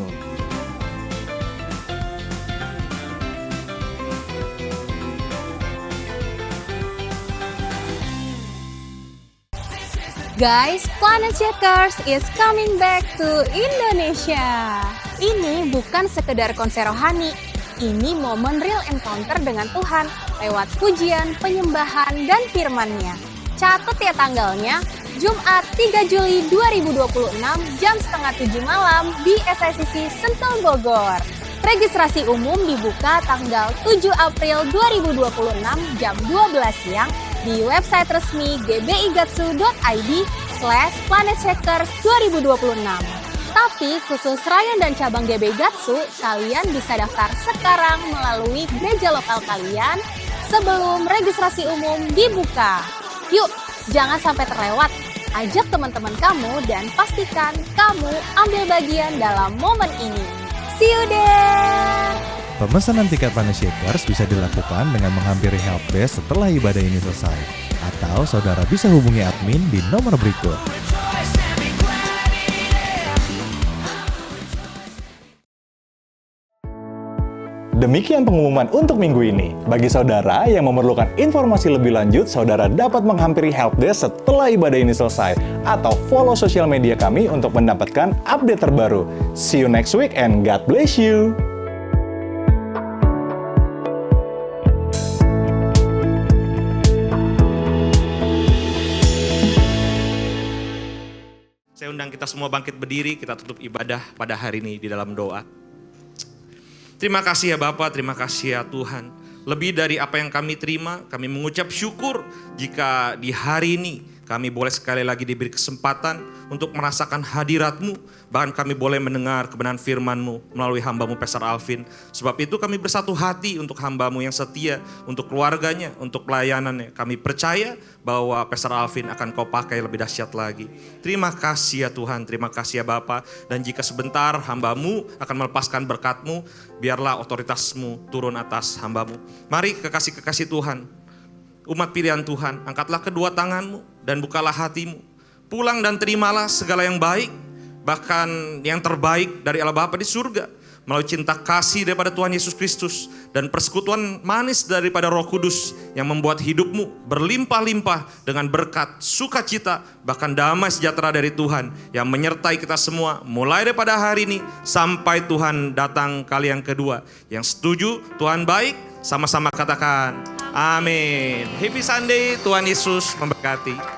Guys, Planet Shakers is coming back to Indonesia. Ini bukan sekedar konser rohani, ini momen real encounter dengan Tuhan lewat pujian, penyembahan, dan firman-Nya. Catat ya tanggalnya, Jumat 3 Juli 2026 jam 6:30 malam di SICC Sentul Bogor. Registrasi umum dibuka tanggal 7 April 2026 jam 12 siang di website resmi gbIgatsu.id/planetshakers2026. Tapi khusus Ryan dan cabang GB Gatsu, kalian bisa daftar sekarang melalui gereja lokal kalian sebelum registrasi umum dibuka. Yuk, jangan sampai terlewat. Ajak teman-teman kamu dan pastikan kamu ambil bagian dalam momen ini. See you there! Pemesanan tiket Planet Shakers bisa dilakukan dengan menghampiri helpdesk setelah ibadah ini selesai. Atau saudara bisa hubungi admin di nomor berikut. Demikian pengumuman untuk minggu ini. Bagi saudara yang memerlukan informasi lebih lanjut, saudara dapat menghampiri helpdesk setelah ibadah ini selesai atau follow sosial media kami untuk mendapatkan update terbaru. See you next week and God bless you. Saya undang kita semua bangkit berdiri, kita tutup ibadah pada hari ini di dalam doa. Terima kasih ya Bapa, terima kasih ya Tuhan. lebih dari apa yang kami terima. Kami mengucap syukur jika di hari ini kami boleh sekali lagi diberi kesempatan untuk merasakan hadirat-Mu. Bahkan kami boleh mendengar kebenaran firman-Mu melalui hamba-Mu Pastor Alvin. Sebab itu kami bersatu hati untuk hamba-Mu yang setia, untuk keluarganya, untuk pelayanannya. Kami percaya bahwa Pastor Alvin akan Kau pakai lebih dahsyat lagi. Terima kasih ya Tuhan, terima kasih ya Bapa. Dan jika sebentar hamba-Mu akan melepaskan berkat-Mu, biarlah otoritas-Mu turun atas hamba-Mu. Mari kekasih-kekasih Tuhan, umat pilihan Tuhan, angkatlah kedua tanganmu dan bukalah hatimu. Pulang dan terimalah segala yang baik, bahkan yang terbaik dari Allah Bapa di surga, melalui cinta kasih daripada Tuhan Yesus Kristus dan persekutuan manis daripada Roh Kudus yang membuat hidupmu berlimpah-limpah dengan berkat, sukacita, bahkan damai sejahtera dari Tuhan yang menyertai kita semua mulai daripada hari ini sampai Tuhan datang kali yang kedua. Yang setuju Tuhan baik, sama-sama katakan amin. Happy Sunday, Tuhan Yesus memberkati.